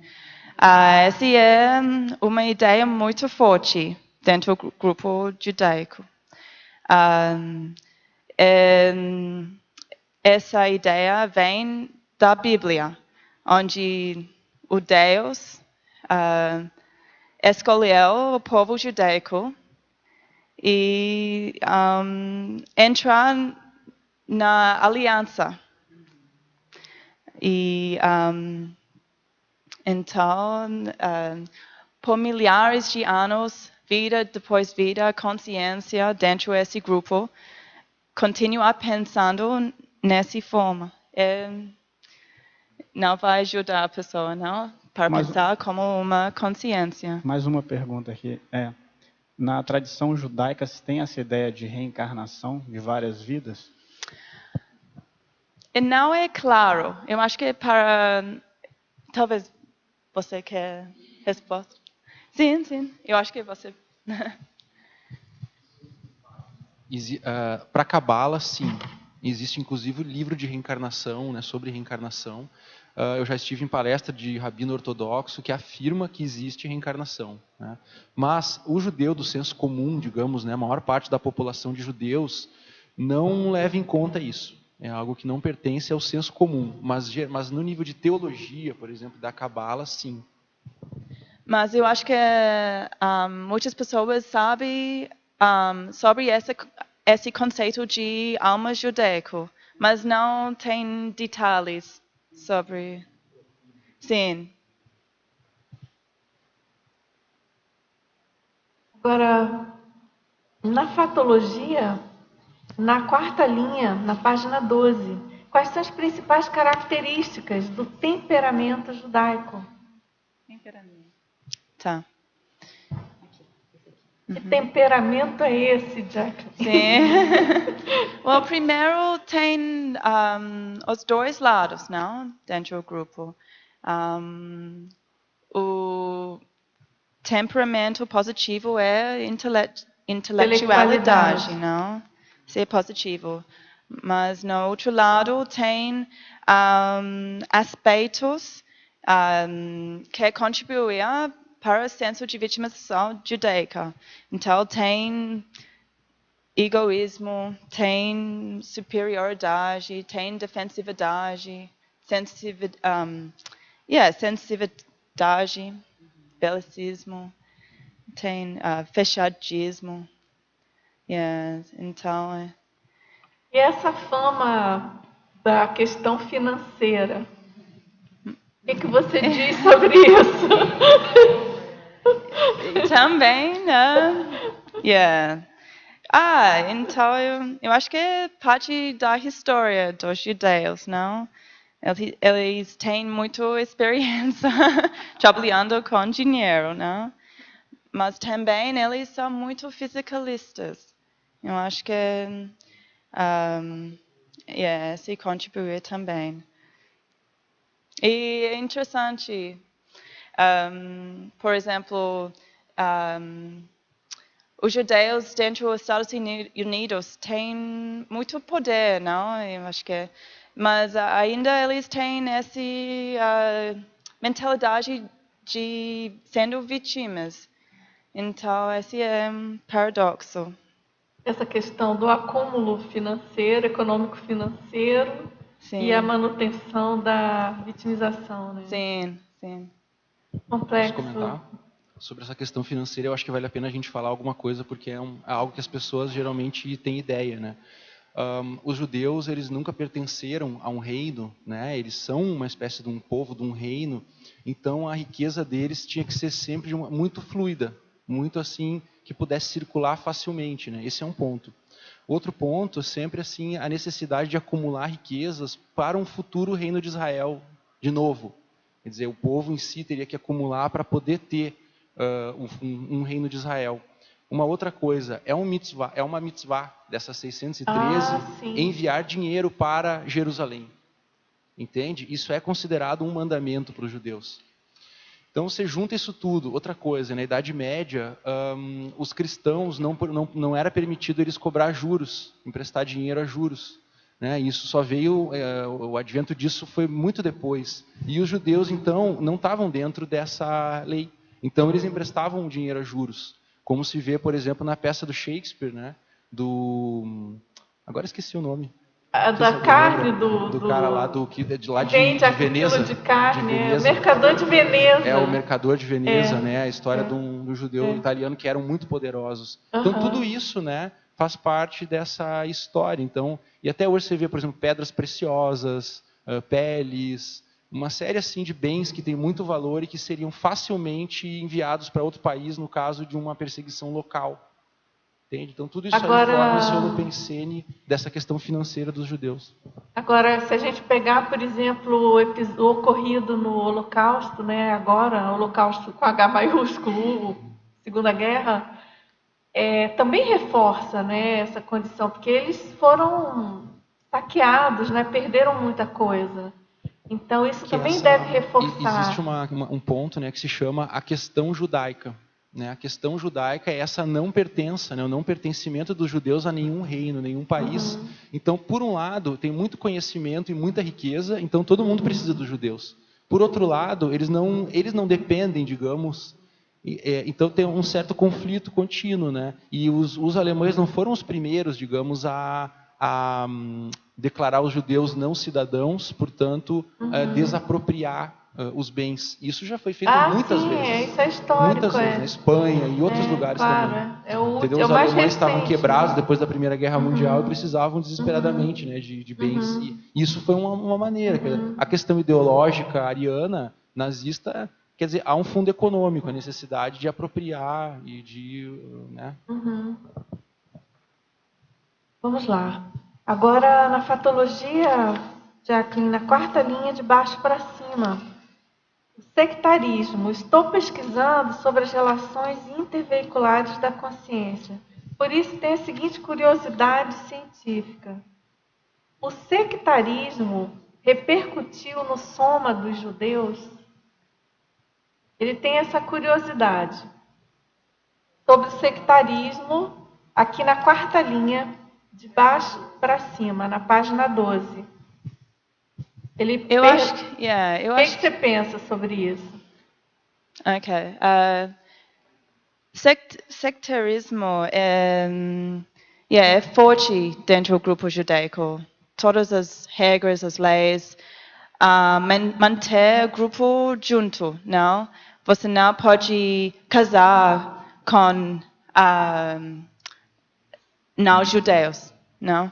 Essa é uma ideia muito forte dentro do grupo judaico. Essa ideia vem da Bíblia, onde o Deus escolheu o povo judaico e entrar na aliança. E então, por milhares de anos, vida depois vida, consciência dentro desse grupo, continuar pensando nessa forma. Não vai ajudar a pessoa, não? Para pensar como uma consciência. Mais uma pergunta aqui. Na tradição judaica, se tem essa ideia de reencarnação de várias vidas? E não é claro. Eu acho que para... Talvez você quer resposta. Sim, sim. Eu acho que você... Para a Cabala, sim. Existe, inclusive, o livro de reencarnação, né, sobre reencarnação. Eu já estive em palestra de rabino ortodoxo que afirma que existe reencarnação, né? Mas o judeu do senso comum, digamos, né, a maior parte da população de judeus não leva em conta isso. É algo que não pertence ao senso comum. Mas no nível de teologia, por exemplo, da Cabala, sim. Mas eu acho que muitas pessoas sabem sobre esse conceito de alma judaico, mas não tem detalhes sobre. Sim. Agora, na fatologia, na quarta linha, na página 12, quais são as principais características do temperamento judaico? Tá. Que temperamento é esse, Jack? Sim. Well, primeiro tem os dois lados, não? Dentro do grupo. O temperamento positivo é intelectualidade, não? Ser positivo. Mas no outro lado tem aspectos que contribuem para o senso de vitimização judaica. Então tem egoísmo, tem superioridade, tem defensividade, sensibilidade, belicismo, tem fechadismo. Então... E essa fama da questão financeira? O que você diz sobre isso? Também, né? Então eu acho que é parte da história dos judeus, não? Eles têm muita experiência trabalhando com dinheiro, não? Mas também eles são muito fisicalistas. Eu acho que se contribui também. E é interessante, por exemplo, os judeus dentro dos Estados Unidos têm muito poder, não? Eu acho que, mas ainda eles têm essa mentalidade de sendo vítimas. Então, esse é um paradoxo. Essa questão do acúmulo financeiro, econômico-financeiro, sim, e a manutenção da vitimização, né? Sim. Complexo. Posso comentar? Sobre essa questão financeira, eu acho que vale a pena a gente falar alguma coisa, porque é algo que as pessoas geralmente têm ideia, né? Os judeus, eles nunca pertenceram a um reino, né? Eles são uma espécie de um povo, de um reino, então a riqueza deles tinha que ser sempre muito fluida, muito assim, que pudesse circular facilmente, né? Esse é um ponto. Outro ponto, sempre assim, a necessidade de acumular riquezas para um futuro reino de Israel, de novo. Quer dizer, o povo em si teria que acumular para poder ter um reino de Israel. Uma outra coisa, é uma mitzvah dessa 613, enviar dinheiro para Jerusalém. Entende? Isso é considerado um mandamento para os judeus. Então você junta isso tudo. Outra coisa, na Idade Média, os cristãos não era permitido eles cobrar juros, emprestar dinheiro a juros, né? Isso só veio, o advento disso foi muito depois. E os judeus, então, não estavam dentro dessa lei. Então eles emprestavam dinheiro a juros, como se vê, por exemplo, na peça do Shakespeare, né? Agora esqueci o nome. Da carne do cara lá de lá vende de Veneza. De carne, de Veneza. Mercador de Veneza. É o mercador de Veneza, né? A história do judeu italiano que eram muito poderosos. Então tudo isso, né, faz parte dessa história. Então, e até hoje você vê, por exemplo, pedras preciosas, peles, uma série assim de bens que têm muito valor e que seriam facilmente enviados para outro país no caso de uma perseguição local. Entende? Então tudo isso aí forma esse holopensene dessa questão financeira dos judeus. Agora, se a gente pegar, por exemplo, o ocorrido no Holocausto, né, agora, Holocausto com H maiúsculo, Segunda Guerra, também reforça, né, essa condição, porque eles foram saqueados, né, perderam muita coisa. Então isso também deve reforçar. Existe um ponto, né, que se chama a questão judaica. Né? A questão judaica é essa não pertença, né? O não pertencimento dos judeus a nenhum reino, nenhum país. Então, por um lado, tem muito conhecimento e muita riqueza, então todo mundo precisa dos judeus. Por outro lado, eles não dependem, digamos, então tem um certo conflito contínuo. Né? E os alemães não foram os primeiros, digamos, a declarar os judeus não cidadãos, portanto, desapropriar os bens. Isso já foi feito muitas vezes. Isso é histórico. Muitas vezes, na Espanha e outros lugares também. Os alemães estavam quebrados depois da Primeira Guerra Mundial e precisavam desesperadamente, né, de bens. E isso foi uma maneira. A questão ideológica ariana, nazista, quer dizer, há um fundo econômico, a necessidade de apropriar e de... Né? Vamos lá. Agora, na fatologia, Jacqueline, na quarta linha de baixo para cima. Sectarismo. Estou pesquisando sobre as relações interveiculares da consciência. Por isso tem a seguinte curiosidade científica. O sectarismo repercutiu no soma dos judeus? Ele tem essa curiosidade. Sobre o sectarismo, aqui na quarta linha, de baixo para cima, na página 12. Eu acho que... O que você pensa sobre isso? Ok. Sectarismo é forte dentro do grupo judaico. Todas as regras, as leis, manter o grupo junto, não? Você não pode casar com não judeus, não?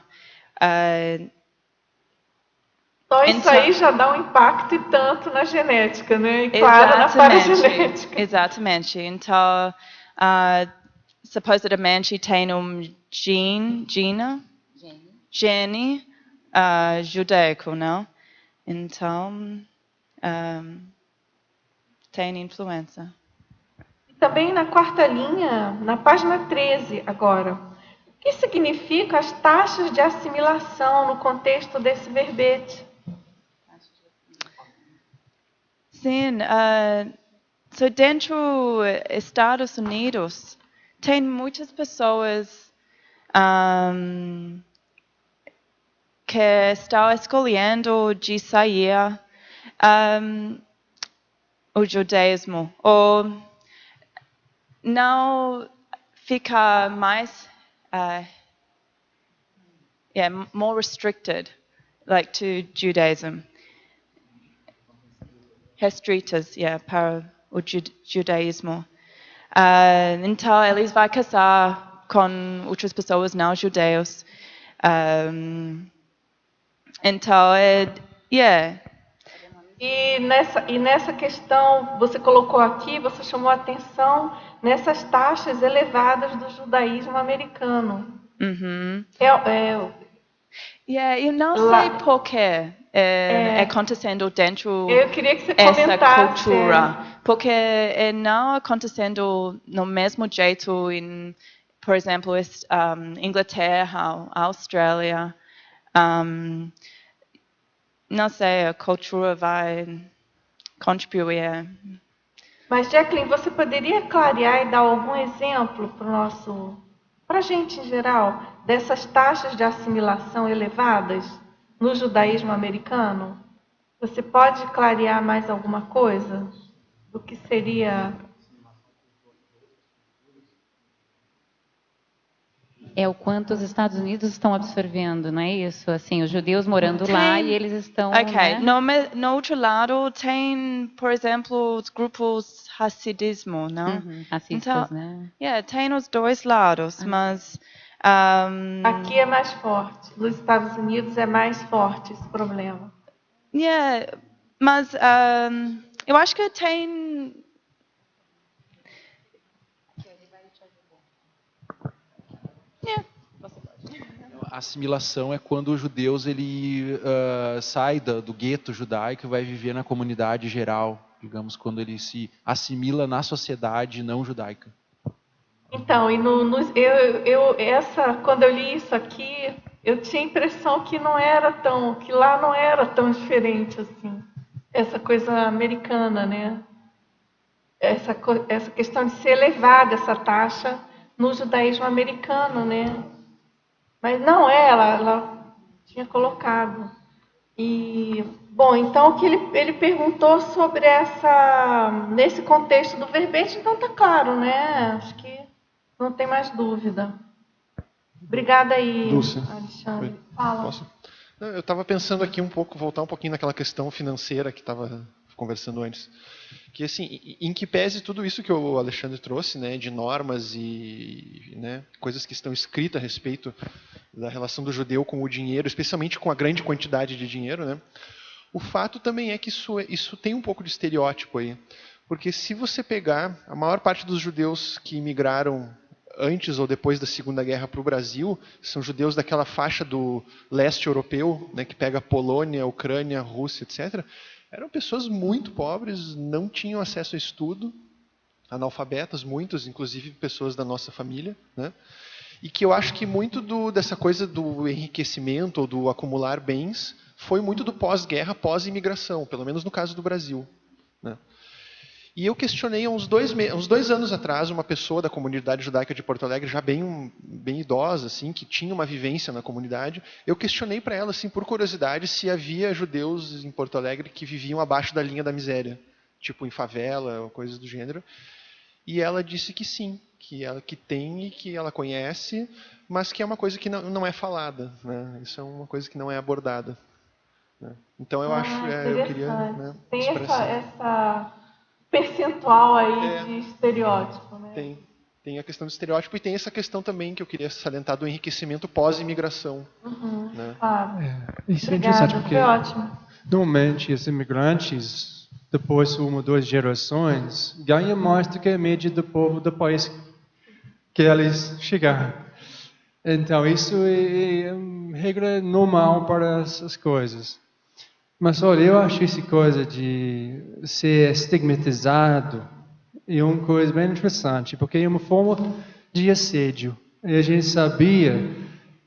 Só isso aí já dá um impacto e tanto na genética, né? E claro, na paragenética. Exatamente. Então, supostamente tem gene judaico, não? Então, tem influência. Também na quarta linha, na página 13 agora. O que significa as taxas de assimilação no contexto desse verbete? Sim, so dentro dos Estados Unidos tem muitas pessoas que estão escolhendo de sair o judaísmo ou não fica mais more restricted like to Judaism. Restritas, para o judaísmo. Então, eles vão casar com outras pessoas não judeus. Então, E nessa questão, você colocou aqui, você chamou a atenção nessas taxas elevadas do judaísmo americano. Eu não sei por que acontecendo dentro eu queria que você essa cultura, porque não acontecendo no mesmo jeito em, por exemplo, Inglaterra, Austrália. Não sei, a cultura vai contribuir. Mas, Jacqueline, você poderia clarear e dar algum exemplo para a gente em geral, dessas taxas de assimilação elevadas no judaísmo americano? Você pode clarear mais alguma coisa do que seria? É o quanto os Estados Unidos estão absorvendo, não é isso? Assim, os judeus morando lá e eles estão, Ok, né? no outro lado tem, por exemplo, os grupos Hasidismo, não? Racistas, né? Tem os dois lados, mas... Aqui é mais forte. Nos Estados Unidos é mais forte esse problema. Mas eu acho que tem... A assimilação é quando os judeus sai do gueto judaico e vai viver na comunidade geral, digamos, quando ele se assimila na sociedade não judaica. Então, quando eu li isso aqui, eu tinha a impressão que lá não era tão diferente assim. Essa coisa americana, né? Essa questão de ser elevada essa taxa no judaísmo americano, né? Mas não é, ela tinha colocado. E, bom, então o que ele perguntou sobre nesse contexto do verbete, então tá claro, né? Acho que não tem mais dúvida. Obrigada aí, Dulce. Alexandre. Oi. Fala. Posso? Não, eu estava pensando aqui voltar um pouquinho naquela questão financeira que estava conversando antes. Que, assim, em que pese tudo isso que o Alexandre trouxe, né, de normas e, né, coisas que estão escritas a respeito da relação do judeu com o dinheiro, especialmente com a grande quantidade de dinheiro, né, o fato também é que isso tem um pouco de estereótipo aí. Porque se você pegar a maior parte dos judeus que imigraram antes ou depois da Segunda Guerra para o Brasil, são judeus daquela faixa do leste europeu, né, que pega Polônia, Ucrânia, Rússia, etc., eram pessoas muito pobres, não tinham acesso a estudo, analfabetas, muitos, inclusive pessoas da nossa família, né? E que eu acho que muito dessa coisa do enriquecimento ou do acumular bens foi muito do pós-guerra, pós-imigração, pelo menos no caso do Brasil, né? E eu questionei há uns 2 anos atrás uma pessoa da comunidade judaica de Porto Alegre, já bem idosa, assim, que tinha uma vivência na comunidade. Eu questionei para ela, assim, por curiosidade, se havia judeus em Porto Alegre que viviam abaixo da linha da miséria, tipo em favela ou coisas do gênero. E ela disse que sim, que tem e que ela conhece, mas que é uma coisa que não é falada, né? Isso é uma coisa que não é abordada, né? Então eu acho, eu queria, né, tem expressar. essa percentual aí de estereótipo, né? Tem a questão do estereótipo e tem essa questão também que eu queria salientar do enriquecimento pós-imigração. Né? Claro. Isso é interessante porque foi ótimo. normalmente os imigrantes, depois de 1 ou 2 gerações, ganham mais do que a média do povo do país que eles chegaram. Então isso é uma regra normal para as coisas. Mas olha, eu acho essa coisa de ser estigmatizado é uma coisa bem interessante, porque é uma forma de assédio. E a gente sabia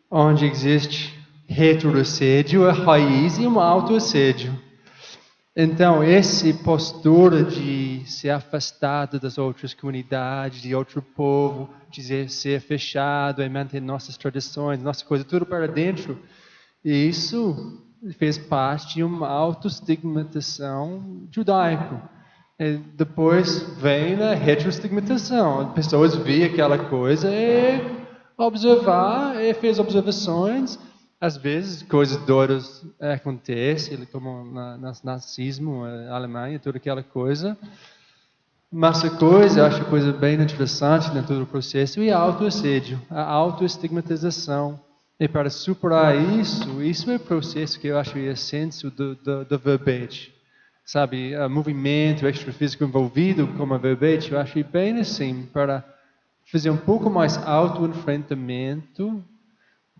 onde existe heterossédio, a raiz e um autoassédio. Então, essa postura de ser afastado das outras comunidades, de outro povo, de ser fechado e manter nossas tradições, nossa coisa tudo para dentro, isso fez parte de uma autoestigmatização judaica. E depois vem a heteroestigmatização. As pessoas veem aquela coisa e fez observações. Às vezes, coisas duras acontecem, como no nazismo, na Alemanha, toda aquela coisa. Mas eu acho a coisa bem interessante em todo o processo, é a autoassédio, a autoestigmatização. E para superar isso é o processo que eu acho a essência do verbete. Sabe, o movimento extrafísico envolvido com a verbete, eu acho bem assim, para fazer um pouco mais autoenfrentamento,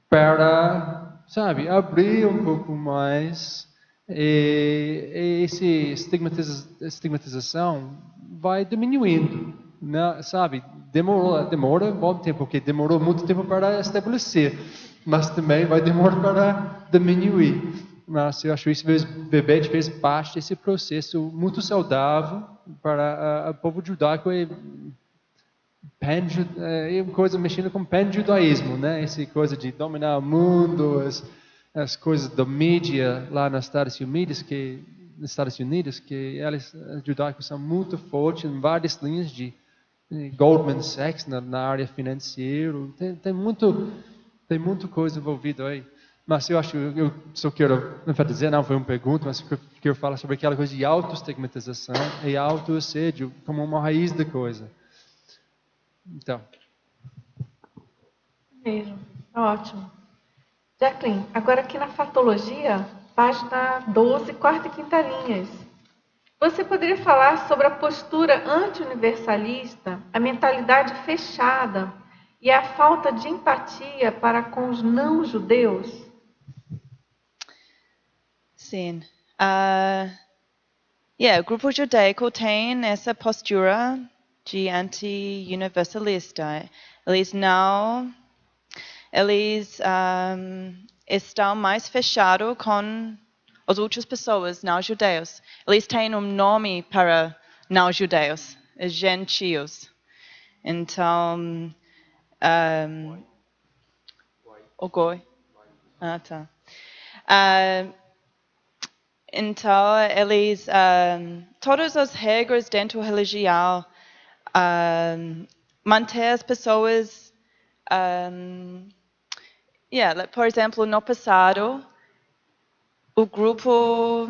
para, sabe, abrir um pouco mais, e essa estigmatização vai diminuindo, né? Sabe, demora um bom tempo, porque demorou muito tempo para estabelecer, mas também vai demorar para diminuir. Mas eu acho que esse verbete fez parte desse processo muito saudável para o povo judaico e uma coisa mexendo com pan-judaísmo, né? Essa coisa de dominar o mundo, as coisas da mídia lá nos Estados Unidos, que os judaicos são muito fortes em várias linhas de Goldman Sachs na área financeira. Tem muita coisa envolvida aí. Mas eu acho, eu só quero enfatizar, não foi uma pergunta, mas eu quero falar sobre aquela coisa de autoestigmatização e autoassédio como uma raiz da coisa. Então. Mesmo. Ótimo. Jacqueline, agora aqui na Fatologia, página 12, quarta e quinta linhas. Você poderia falar sobre a postura anti-universalista, a mentalidade fechada e a falta de empatia para com os não-judeus? Sim. O grupo judaico tem essa postura de anti-universalista. Eles estão mais fechados com as outras pessoas não judeus. Eles têm um nome para não judeus, gentios. Então, o goi. Tá. Então, eles, todas as regras dentro da religião, manter as pessoas, por exemplo, no passado, o grupo,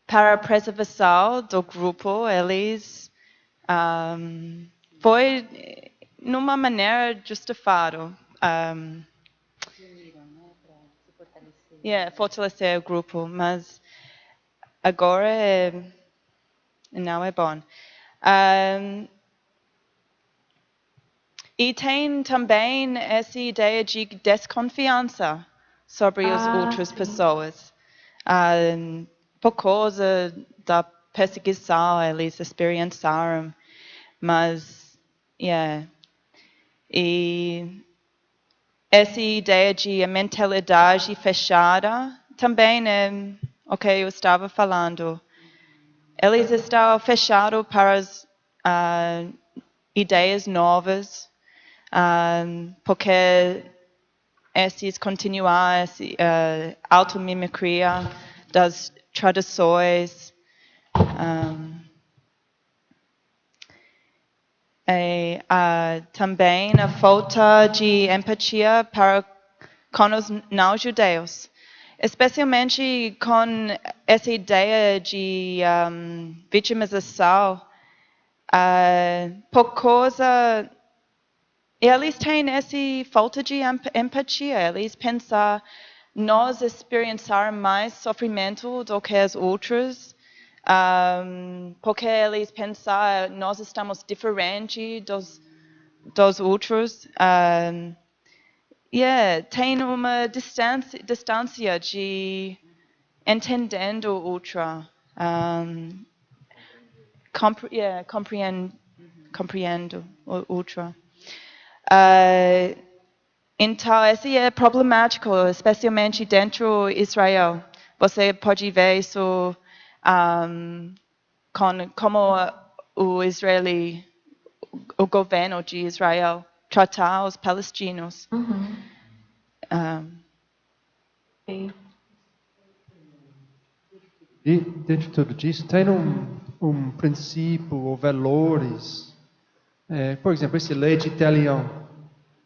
para a preservação do grupo, eles foi numa maneira justificada. Fortalecer o grupo, mas agora não é bom. E tem também essa ideia de desconfiança sobre as outras pessoas. Por causa da perseguição, eles experienciaram. Mas, e essa ideia de a mentalidade fechada também é o que eu estava falando. Eles estão fechados para as ideias novas, porque esses continuar essa automimicria das tradições. Também a falta de empatia com os não-judeus, especialmente com essa ideia de vitimização, por causa eles têm essa falta de empatia. Eles pensam nós experienciar mais sofrimento do que as outras. Porque eles pensam nós estamos diferentes dos outros. Tem uma distância de entendendo o outro. Compreendo o outro. Então, isso é problemático, especialmente dentro de Israel. Você pode ver isso como o governo de Israel tratar os palestinos. E dentro de tudo isso tem um princípio ou valores. Por exemplo, essa lei de Italião.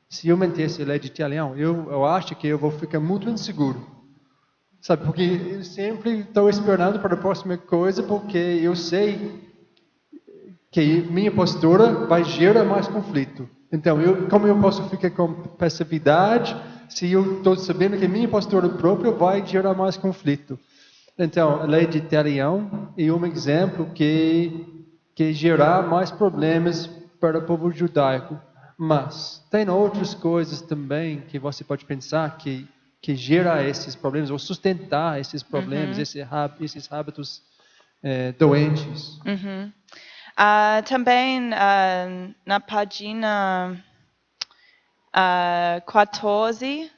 Se eu manter essa lei de Italião, eu acho que eu vou ficar muito inseguro. Sabe, porque eu sempre estou esperando para a próxima coisa, porque eu sei que minha postura vai gerar mais conflito. Então, como eu posso ficar com passividade se eu estou sabendo que minha postura própria vai gerar mais conflito? Então, a lei de Italião é um exemplo que gerar mais problemas para o povo judaico. Mas tem outras coisas também que você pode pensar que gera esses problemas ou sustentar esses problemas, esses hábitos doentes. Também na página 14,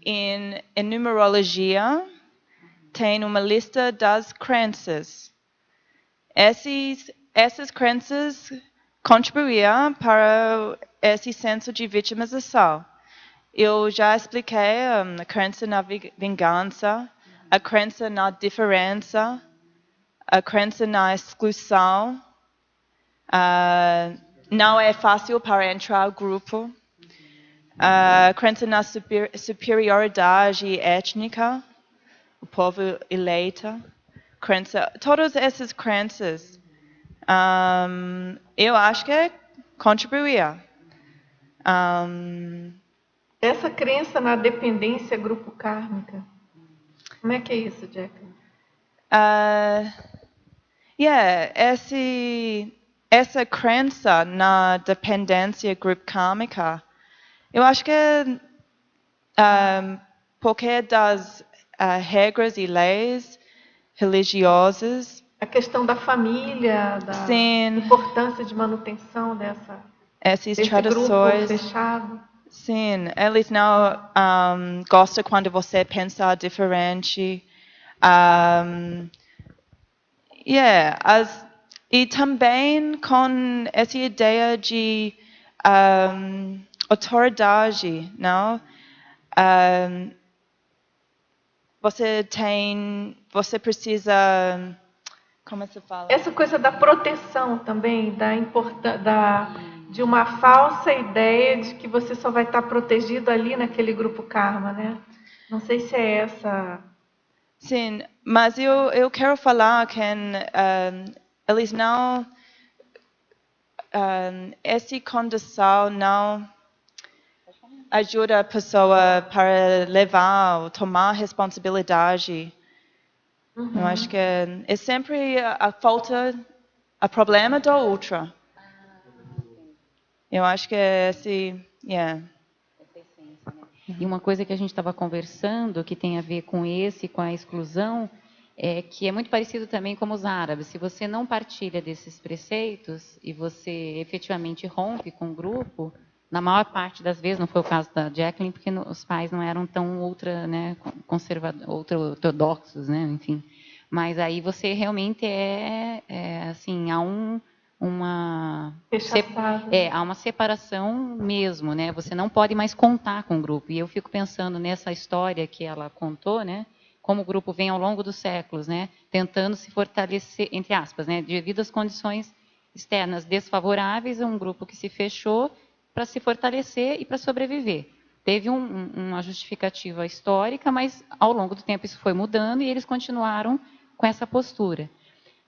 em numerologia, tem uma lista das crenças. Essas crenças contribuíam para esse senso de vitimização. Eu já expliquei a crença na vingança, a crença na diferença, a crença na exclusão, Não é fácil para entrar no grupo. Crença na superioridade étnica, o povo eleito. Todas essas crenças, eu acho que contribuía. Essa crença na dependência grupo kármica, como é que é isso, Jacqueline? Essa crença na dependência grupo kármica, eu acho que porque das regras e leis religiosas. A questão da família, da importância de manutenção desse grupo fechado. Sim, eles não gostam quando você pensa diferente. E também com essa ideia de autoridade, não? Você precisa, como se fala? Essa coisa da proteção também, de uma falsa ideia de que você só vai estar protegido ali naquele grupo karma, né? Não sei se é essa. Sim, mas eu quero falar que eles não, essa condição não ajuda a pessoa para levar ou tomar responsabilidade. Eu acho que é sempre a falta, o problema do outro. Eu acho que é esse, E uma coisa que a gente estava conversando, que tem a ver com com a exclusão, é que é muito parecido também com os árabes. Se você não partilha desses preceitos e você efetivamente rompe com o grupo, na maior parte das vezes, não foi o caso da Jacqueline, porque os pais não eram tão ortodoxos, né? Enfim. Mas aí você realmente assim, há há uma separação mesmo, né? Você não pode mais contar com o grupo. E eu fico pensando nessa história que ela contou, né? Como o grupo vem ao longo dos séculos, né? Tentando se fortalecer, entre aspas, né? Devido às condições externas desfavoráveis, um grupo que se fechou para se fortalecer e para sobreviver. Teve uma justificativa histórica, mas ao longo do tempo isso foi mudando e eles continuaram com essa postura.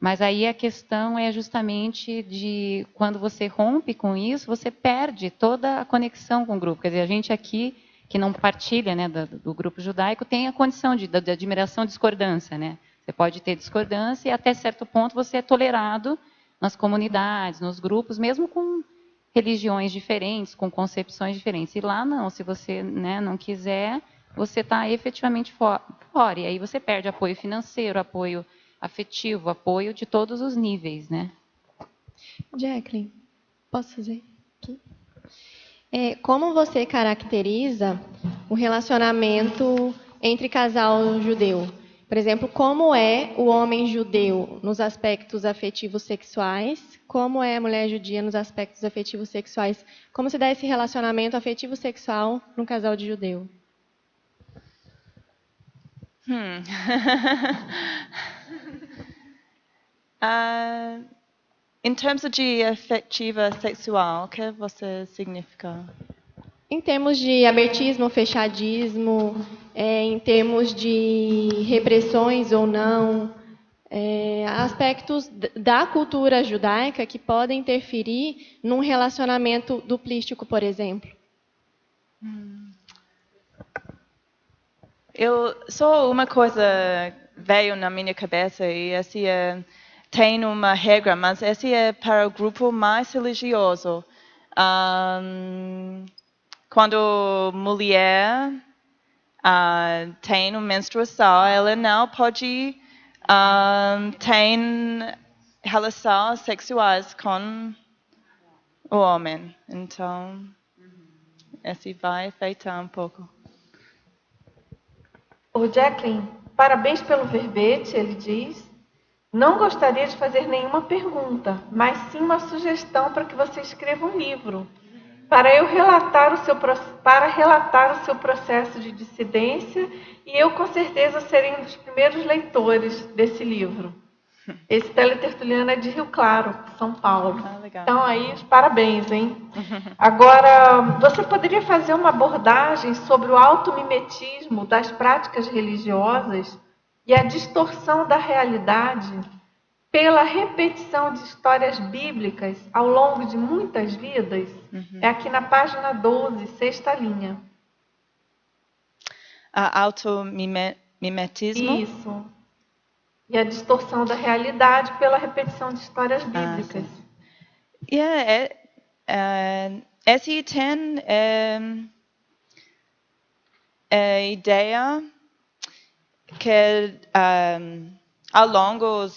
Mas aí a questão é justamente de quando você rompe com isso, você perde toda a conexão com o grupo. Quer dizer, a gente aqui, que não partilha, né, do grupo judaico, tem a condição de admiração e discordância, né? Você pode ter discordância e até certo ponto você é tolerado nas comunidades, nos grupos, mesmo com religiões diferentes, com concepções diferentes. E lá não, se você, né, não quiser, você está efetivamente fora. E aí você perde apoio financeiro, apoio afetivo, apoio de todos os níveis, né? Jacqueline, posso fazer aqui? Como você caracteriza o relacionamento entre casal judeu? Por exemplo, como é o homem judeu nos aspectos afetivos sexuais? Como é a mulher judia nos aspectos afetivos sexuais? Como se dá esse relacionamento afetivo sexual num casal de judeu? Em termos de afetiva sexual, o que você significa? Em termos de abertismo, fechadismo, em termos de repressões ou não, aspectos da cultura judaica que podem interferir num relacionamento duplístico, por exemplo. Só uma coisa veio na minha cabeça e essa tem uma regra, mas essa é para o grupo mais religioso. Quando mulher tem uma menstruação, ela não pode ter relações sexuais com o homem. Então, esse vai afetar um pouco. O Jacqueline, parabéns pelo verbete, ele diz. Não gostaria de fazer nenhuma pergunta, mas sim uma sugestão para que você escreva um livro. Para relatar o seu processo de dissidência, e eu com certeza serei um dos primeiros leitores desse livro. Esse teletertuliano é de Rio Claro, São Paulo. Ah, legal. Então aí, os parabéns, hein? Agora, você poderia fazer uma abordagem sobre o automimetismo das práticas religiosas e a distorção da realidade pela repetição de histórias bíblicas ao longo de muitas vidas? É aqui na página 12, sexta linha. Automimetismo? Isso. E a distorção da realidade pela repetição de histórias bíblicas. Esse item é a ideia que ao longo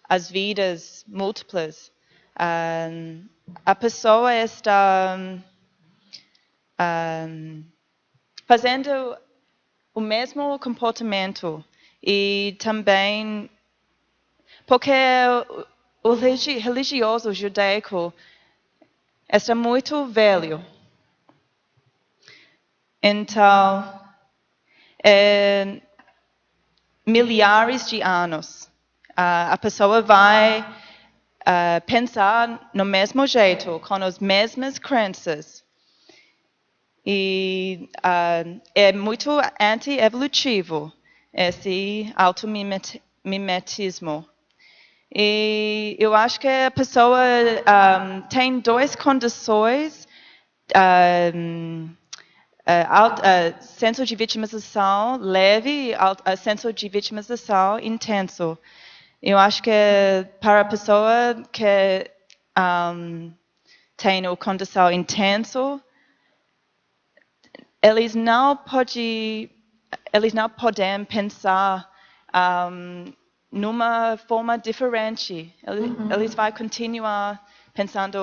das vidas múltiplas a pessoa está fazendo o mesmo comportamento e também porque o religioso judaico está muito velho. Então, milhares de anos, a pessoa vai pensar no mesmo jeito, com as mesmas crenças. E é muito anti-evolutivo esse automimetismo. E eu acho que a pessoa tem duas condições, senso de vitimização leve e senso de vitimização intenso. Eu acho que para a pessoa que tem a condição intenso, eles não podem pensar numa forma diferente. Eles vão continuar pensando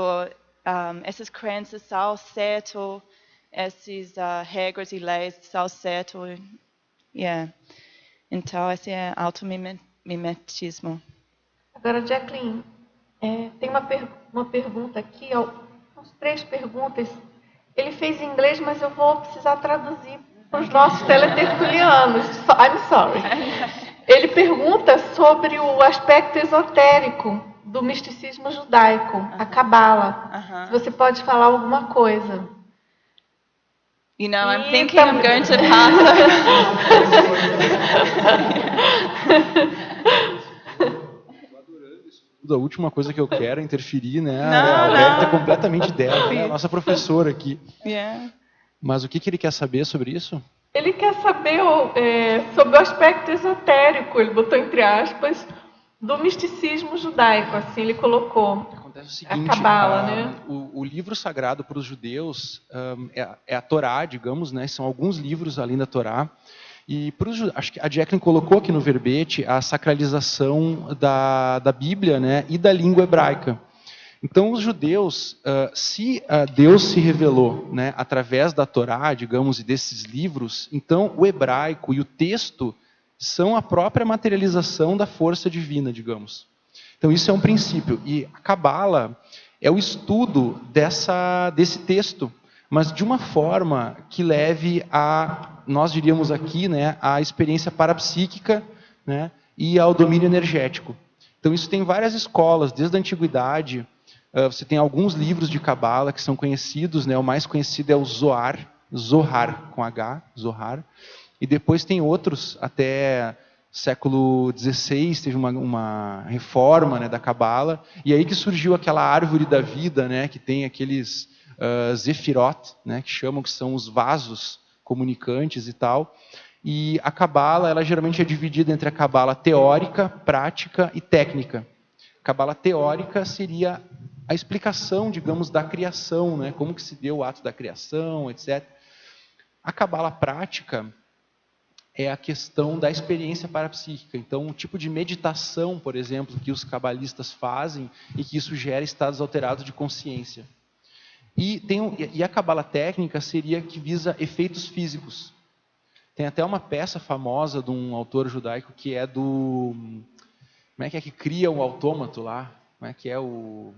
essas crenças são certas, essas regras e leis são certas. Então, esse é automimetismo. Agora, Jacqueline, tem uma pergunta aqui, umas 3 perguntas. Ele fez em inglês, mas eu vou precisar traduzir para os nossos teletertulianos. I'm sorry. Ele pergunta sobre o aspecto esotérico do misticismo judaico, a Cabala. Se você pode falar alguma coisa. You know, I'm thinking I'm going to pass. A última coisa que eu quero é interferir, né? A Roberta é completamente dela, né? A nossa professora aqui. Mas o que ele quer saber sobre isso? Ele quer saber sobre o aspecto esotérico, ele botou entre aspas, do misticismo judaico, assim ele colocou. Acontece o seguinte, a Cabala, né? O livro sagrado para os judeus é a Torá, digamos, né? São alguns livros além da Torá. E acho que a Jacqueline colocou aqui no verbete a sacralização da Bíblia, né, e da língua hebraica. Então, os judeus, se Deus se revelou, né, através da Torá, digamos, e desses livros, então o hebraico e o texto são a própria materialização da força divina, digamos. Então, isso é um princípio. E a Cabala é o estudo desse texto, mas de uma forma que leve nós diríamos aqui, né, a experiência parapsíquica, né, e ao domínio energético. Então isso tem várias escolas, desde a antiguidade. Você tem alguns livros de Cabala que são conhecidos, né, o mais conhecido é o Zohar com H, Zohar. E depois tem outros, até século XVI teve uma reforma, né, da Cabala, e aí que surgiu aquela árvore da vida, né, que tem aqueles Zefirot, né, que chamam, que são os vasos comunicantes e tal. E a Cabala, ela geralmente é dividida entre a Cabala teórica, prática e técnica. A Cabala teórica seria a explicação, digamos, da criação, né, como que se deu o ato da criação, etc. A Cabala prática é a questão da experiência parapsíquica. Então, o tipo de meditação, por exemplo, que os cabalistas fazem e que isso gera estados alterados de consciência. E a Cabala técnica seria que visa efeitos físicos. Tem até uma peça famosa de um autor judaico que é do... Como é que cria o autômato lá? Como é que é o...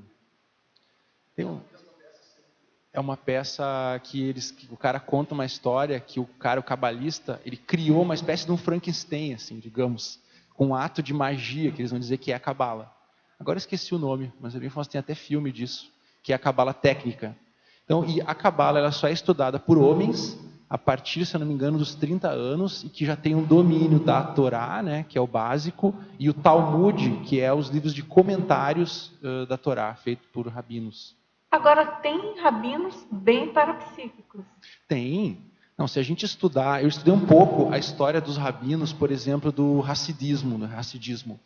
É uma peça que o cara conta uma história que o cabalista, ele criou uma espécie de um Frankenstein, assim, digamos, com um ato de magia, que eles vão dizer que é a Cabala. Agora eu esqueci o nome, mas é bem famoso, tem até filme disso, que é a Cabala técnica. Então, e a Cabala ela só é estudada por homens a partir, se eu não me engano, dos 30 anos, e que já tem um domínio da Torá, né, que é o básico, e o Talmud, que é os livros de comentários da Torá, feito por rabinos. Agora, tem rabinos bem parapsíquicos. Tem. Não, se a gente estudar, eu estudei um pouco a história dos rabinos, por exemplo, do Hassidismo.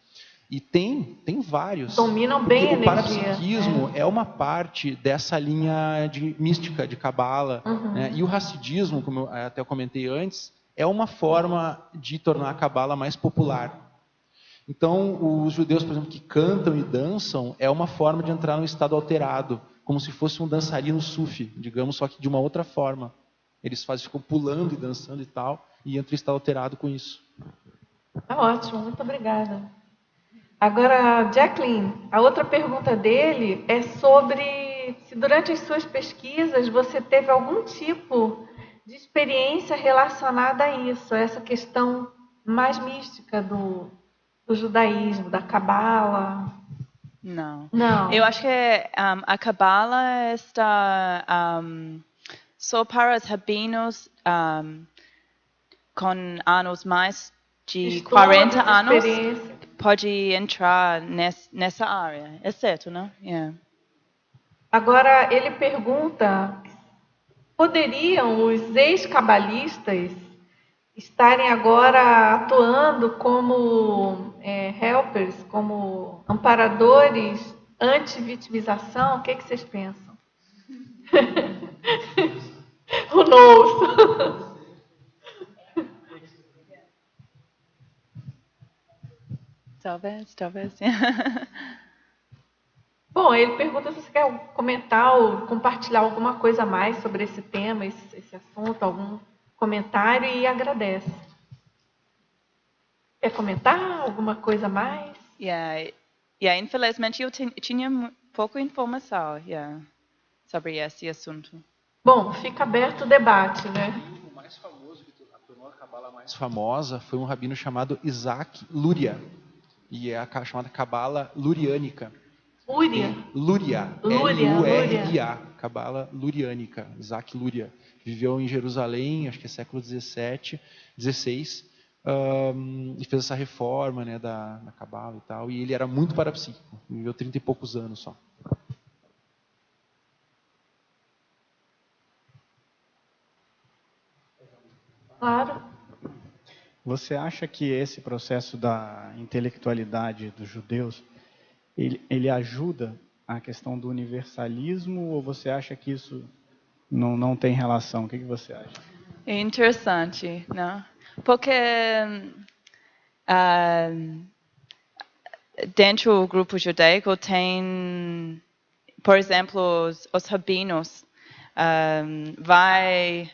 E tem vários. Dominam bem a o energia. parapsiquismo é uma parte dessa linha de mística, de cabala. Né? E o Hassidismo, como eu até comentei antes, é uma forma de tornar a cabala mais popular. Então, os judeus, por exemplo, que cantam e dançam, é uma forma de entrar num estado alterado, como se fosse um dançarino sufi, digamos, só que de uma outra forma. Eles ficam pulando e dançando e tal, e entram em estado alterado com isso. Tá ótimo, muito obrigada. Agora, Jacqueline, a outra pergunta dele é sobre se durante as suas pesquisas você teve algum tipo de experiência relacionada a isso, a essa questão mais mística do judaísmo, da cabala. Não. Não. Eu acho que a cabala está só para os rabinos com anos mais de 40 anos. Pode entrar nessa área, é certo, não? Yeah. Agora, ele pergunta, poderiam os ex-cabalistas estarem agora atuando como helpers, como amparadores anti-vitimização? O que vocês pensam? Who knows? Talvez. Bom, ele pergunta se você quer comentar ou compartilhar alguma coisa a mais sobre esse tema, esse assunto, algum comentário, e agradece. Quer comentar alguma coisa a mais? Infelizmente eu tinha pouca informação sobre esse assunto. Bom, fica aberto o debate, né? O mais famoso, que tornou a cabala mais famosa, foi um rabino chamado Isaac Luria. E é a chamada cabala luriânica. Luria? Luria. L-U-R-I-A. Cabala luriânica. Isaac Luria. Viveu em Jerusalém, acho que é século XVI. E fez essa reforma, né, da cabala e tal. E ele era muito parapsíquico. Viveu 30 e poucos anos só. Claro. Você acha que esse processo da intelectualidade dos judeus, ele ajuda a questão do universalismo, ou você acha que isso não tem relação? O que você acha? É interessante, não? Porque dentro do grupo judaico tem, por exemplo, os rabinos vai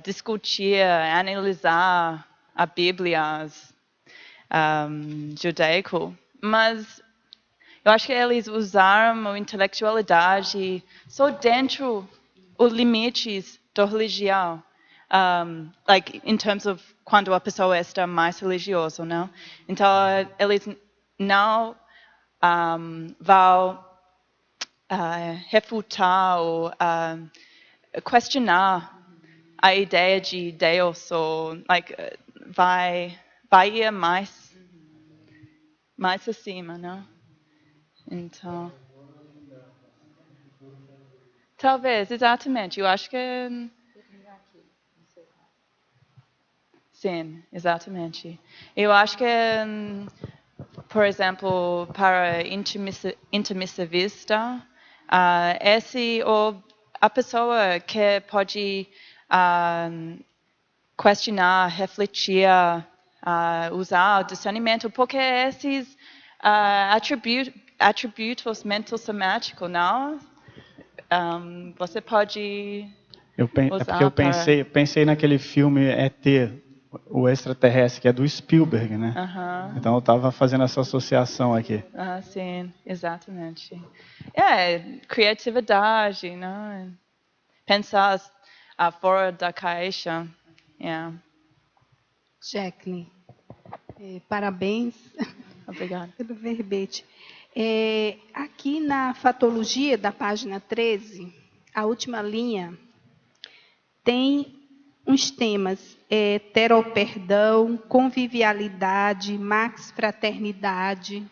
discutir, analisar a Bíblia judaico, mas eu acho que eles usaram a intelectualidade só dentro os limites da religião, like in terms of quando a pessoa está mais religiosa, não? Então eles não vão refutar ou questionar a ideia de Deus, ou like vai ir mais acima, não? Então, talvez, exatamente. Eu acho que sim, exatamente. Eu acho que, por exemplo, para intermissivista, ou a pessoa que pode questionar, refletir, usar o discernimento, porque esses atributos mental-somáticos, não? Você pode usar é porque eu pensei naquele filme ET, o extraterrestre, que é do Spielberg, né? Então eu estava fazendo essa associação aqui. Sim, exatamente. Criatividade, não? Pensar fora da caixa. Jacqueline, Parabéns. Obrigada. Pelo verbete. Aqui na fatologia da página 13, a última linha, tem uns temas: heteroperdão, convivialidade, max fraternidade.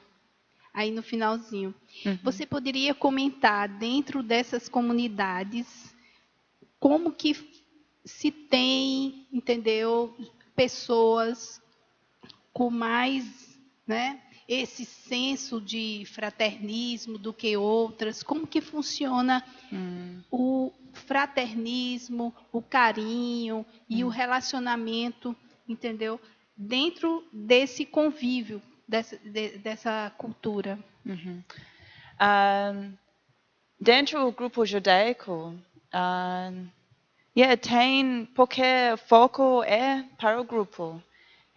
Aí no finalzinho. Você poderia comentar, dentro dessas comunidades, como que se tem, entendeu, pessoas com mais, né, esse senso de fraternismo do que outras? Como que funciona o fraternismo, o carinho e o relacionamento, entendeu, dentro desse convívio, dessa cultura? Dentro do grupo judaico, tem, porque o foco é para o grupo.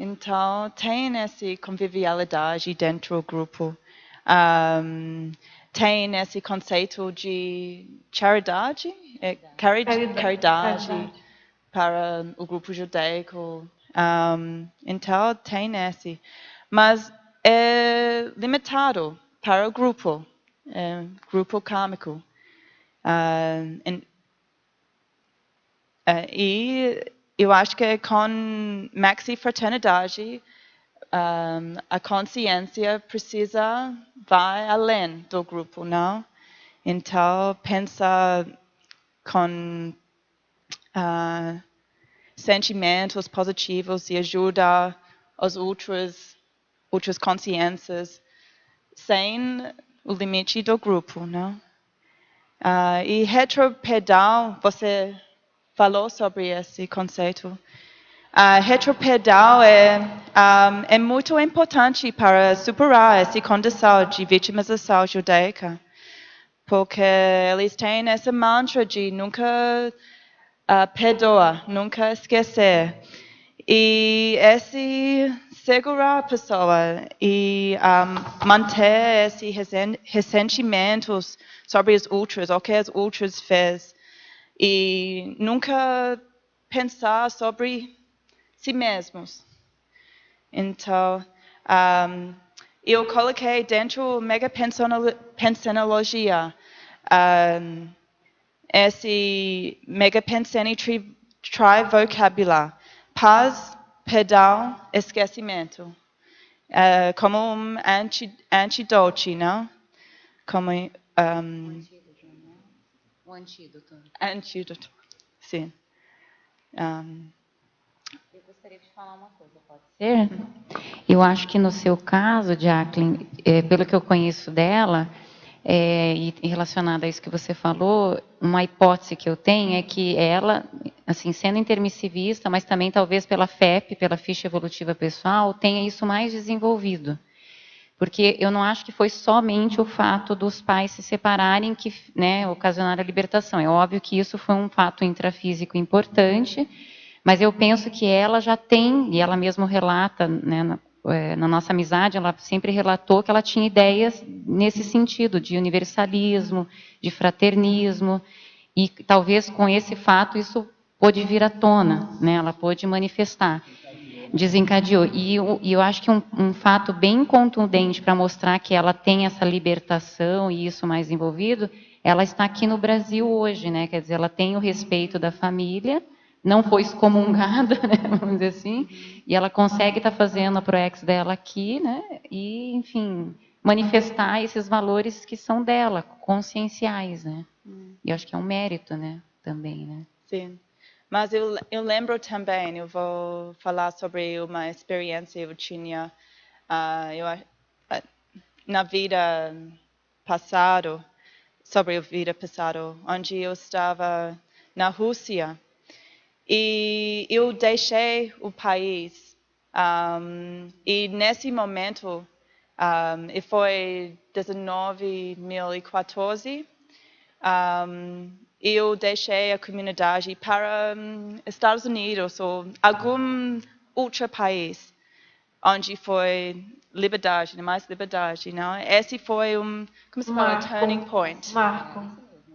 Então, tem essa convivialidade dentro do grupo. Tem esse conceito de caridade, caridade para o grupo judaico. Então, tem esse. Mas é limitado para o grupo kármico. E eu acho que com maxi fraternidade, a consciência vai além do grupo, não? Então, pensa com sentimentos positivos e ajuda as outras consciências sem o limite do grupo, não? E heteroperdão, você falou sobre esse conceito. Heteroperdão é muito importante para superar essa condição de vitimização judaica, porque eles têm esse mantra de nunca perdoar, nunca esquecer. E esse segurar a pessoa e manter esses ressentimentos sobre os outros, o que os outros fez, e nunca pensar sobre si mesmos. Então, eu coloquei dentro da mega pensenologia esse mega pensene trivocabular: paz, perdão, esquecimento, como um antídoto, não? Como o antídoto. Antídoto, sim. Eu gostaria de falar uma coisa, pode ser? Eu acho que no seu caso, Jacqueline, pelo que eu conheço dela, e relacionado a isso que você falou, uma hipótese que eu tenho é que ela, assim, sendo intermissivista, mas também talvez pela FEP, pela ficha evolutiva pessoal, tenha isso mais desenvolvido. Porque eu não acho que foi somente o fato dos pais se separarem que, né, ocasionaram a libertação. É óbvio que isso foi um fato intrafísico importante, mas eu penso que ela já tem, e ela mesma relata, né, na nossa amizade, ela sempre relatou que ela tinha ideias nesse sentido, de universalismo, de fraternismo, e talvez com esse fato isso pôde vir à tona, né, ela pôde manifestar. Desencadeou. E eu acho que um fato bem contundente para mostrar que ela tem essa libertação e isso mais envolvido, ela está aqui no Brasil hoje, né? Quer dizer, ela tem o respeito da família, não foi excomungada, né? Vamos dizer assim, e ela consegue estar fazendo a Proex dela aqui, né? E, enfim, manifestar esses valores que são dela, conscienciais, né? E eu acho que é um mérito, né? Também, né? Sim. Mas eu lembro também, eu vou falar sobre uma experiência que eu tinha na vida passada, sobre a vida passada, onde eu estava na Rússia. E eu deixei o país. E nesse momento, e foi 2014, eu deixei a comunidade para Estados Unidos ou algum outro país onde foi liberdade, mais liberdade, não? Esse foi como se fala, turning point.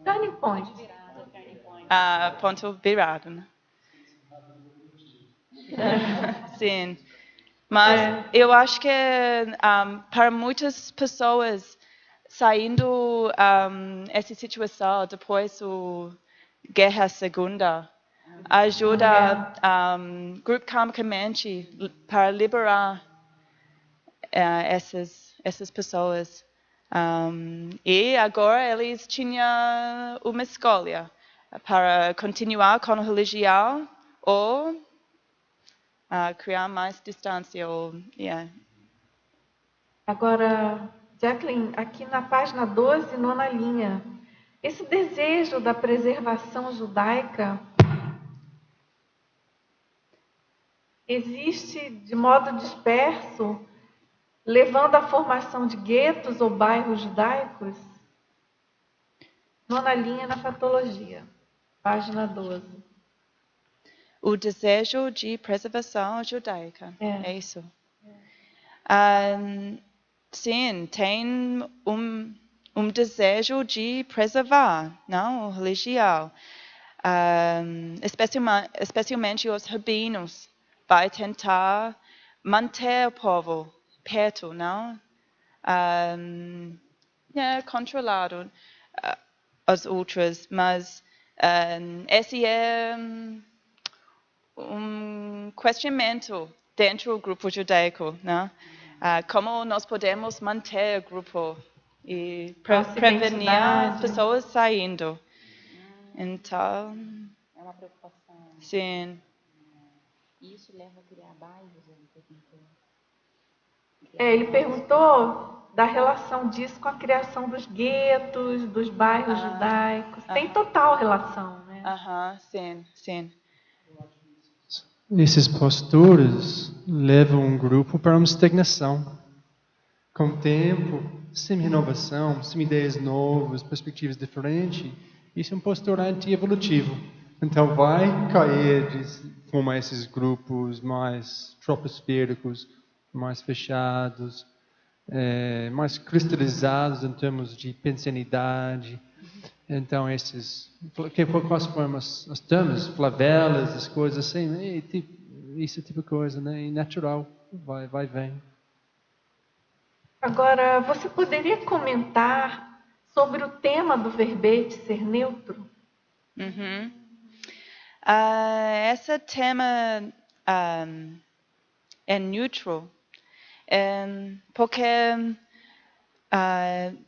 Turning point. Ponto virado, né? Sim. Mas eu acho que para muitas pessoas saindo essa situação depois da Guerra Segunda ajuda Grupo Karmicamente para liberar essas pessoas. E agora eles tinham uma escolha para continuar com a religião ou criar mais distância. Agora, Jacqueline, aqui na página 12, nona linha, esse desejo da preservação judaica existe de modo disperso, levando à formação de guetos ou bairros judaicos? Nona linha na fatologia, página 12. O desejo de preservação judaica, é isso. Sim, tem um desejo de preservar, não, a religião. Especialmente os rabinos, vai tentar manter o povo perto, não? Controlado as outras, mas esse é um questionamento dentro do grupo judaico, não? Como nós podemos manter o grupo e prevenir as pessoas saindo. Então, é uma preocupação. Sim. Isso leva a criar bairros, ele perguntou da relação disso com a criação dos guetos, dos bairros judaicos. Tem total relação, né? Sim. Essas posturas levam um grupo para uma estagnação. Com o tempo, sem renovação, sem ideias novas, perspectivas diferentes, isso é uma postura anti-evolutivo. Então vai cair de formar esses grupos mais troposféricos, mais fechados, mais cristalizados em termos de pensanidade. Então esses, quais foram as termos, favelas, as coisas assim, esse tipo de coisa, né? É natural, vai vem. Agora, você poderia comentar sobre o tema do verbete ser neutro? Esse tema é neutro, porque,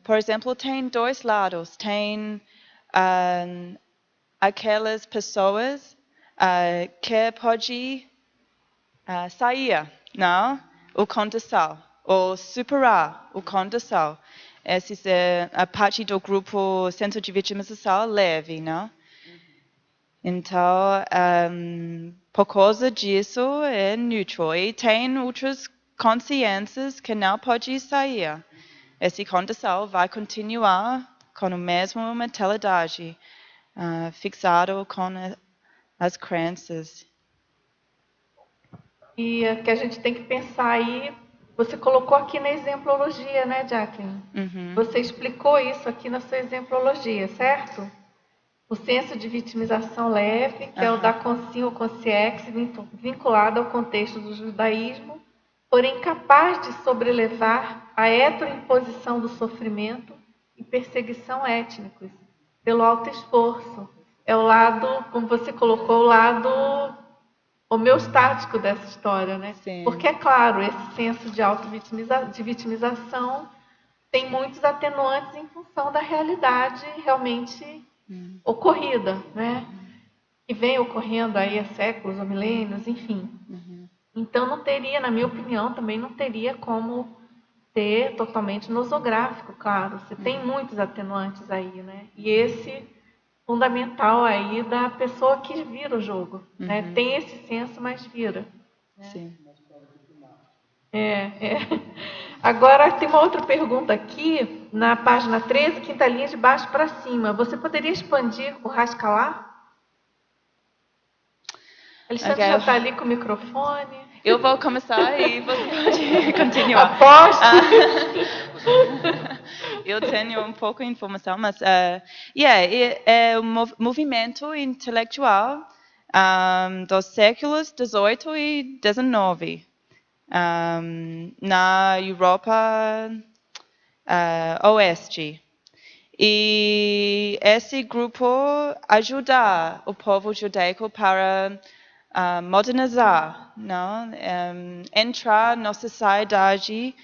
por exemplo, tem dois lados. Tem aquelas pessoas que podem sair, não? O condição, ou superar o condição. Essa é a parte do grupo Centro de Vitimização Leve, não? Então, por causa disso, é neutro. E tem outras consciências que não podem sair. Essa condição vai continuar com a mesma mentalidade, fixado com as crenças. E que a gente tem que pensar aí, você colocou aqui na exemplologia, né, Jacqueline? Você explicou isso aqui na sua exemplologia, certo? O senso de vitimização leve, que é o da consciência ou consciex, vinculado ao contexto do judaísmo, porém capaz de sobrelevar a heteroimposição do sofrimento e perseguição étnicos, pelo alto esforço. É o lado, como você colocou, o lado homeostático dessa história, né? Sim. Porque, é claro, esse senso de vitimização tem muitos atenuantes em função da realidade realmente ocorrida, né? Que vem ocorrendo aí há séculos ou milênios, enfim. Então não teria, na minha opinião, também não teria como ser totalmente nosográfico, claro. Você tem muitos atenuantes aí, né? E esse fundamental aí da pessoa que vira o jogo, né? Tem esse senso, mas vira. Né? Sim. Agora, tem uma outra pergunta aqui, na página 13, quinta linha de baixo para cima. Você poderia expandir o Haskalah? Alexandre já está ali com o microfone. Eu vou começar e você pode continuar. Aposto! Eu tenho um pouco de informação, mas é um movimento intelectual dos séculos XVIII e XIX. na Europa Oeste. E esse grupo ajuda o povo judaico para modernizar, não? Entrar na sociedade,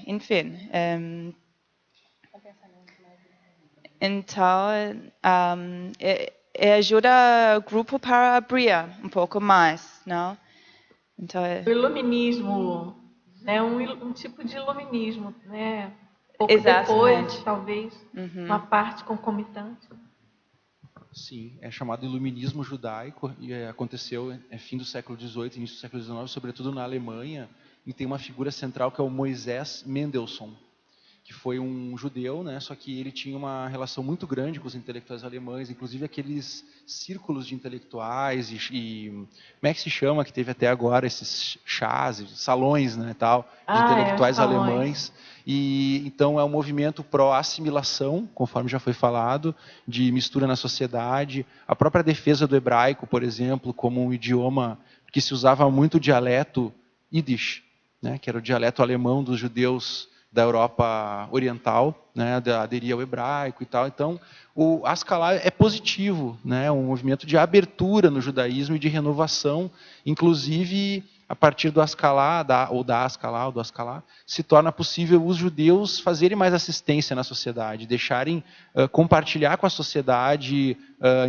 enfim. Então, ajuda o grupo para abrir um pouco mais, não? Então, O iluminismo, né? Um tipo de iluminismo, né? Pouco Exatamente. depois, talvez, uma parte concomitante. Sim, é chamado iluminismo judaico e aconteceu fim do século XVIII, início do século XIX, sobretudo na Alemanha, e tem uma figura central que é o Moisés Mendelssohn, que foi um judeu, né, só que ele tinha uma relação muito grande com os intelectuais alemães, inclusive aqueles círculos de intelectuais e como é que se chama, que teve até agora esses chás, salões, né, tal, de intelectuais alemães. E então é um movimento pró-assimilação, conforme já foi falado, de mistura na sociedade, a própria defesa do hebraico, por exemplo, como um idioma que se usava muito o dialeto Yiddish, né, que era o dialeto alemão dos judeus da Europa Oriental, né, aderir ao hebraico e tal. Então, o Haskalah é positivo, né, um movimento de abertura no judaísmo e de renovação, inclusive a partir do Haskalah, do Haskalah, se torna possível os judeus fazerem mais assistência na sociedade, deixarem compartilhar com a sociedade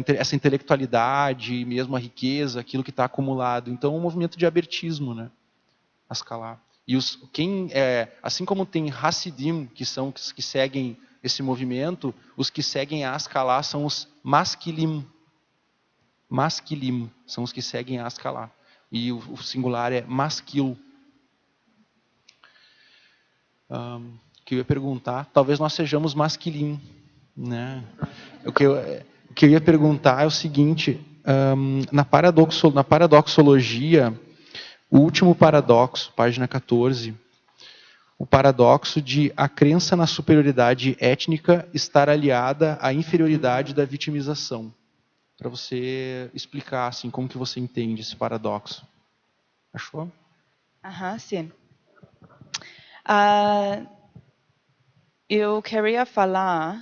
essa intelectualidade, mesmo a riqueza, aquilo que está acumulado. Então, um movimento de abertismo, né, Haskalah. E assim como tem Hassidim, que são os que seguem esse movimento, os que seguem a Haskalah são os Maskilim. Maskilim são os que seguem a Haskalah. E o singular é Maskil. Que eu ia perguntar, talvez nós sejamos Maskilim, né? O que eu ia perguntar é o seguinte, na paradoxologia, o último paradoxo, página 14, o paradoxo de a crença na superioridade étnica estar aliada à inferioridade da vitimização. Para você explicar assim, como que você entende esse paradoxo. Achou? Sim. Eu queria falar...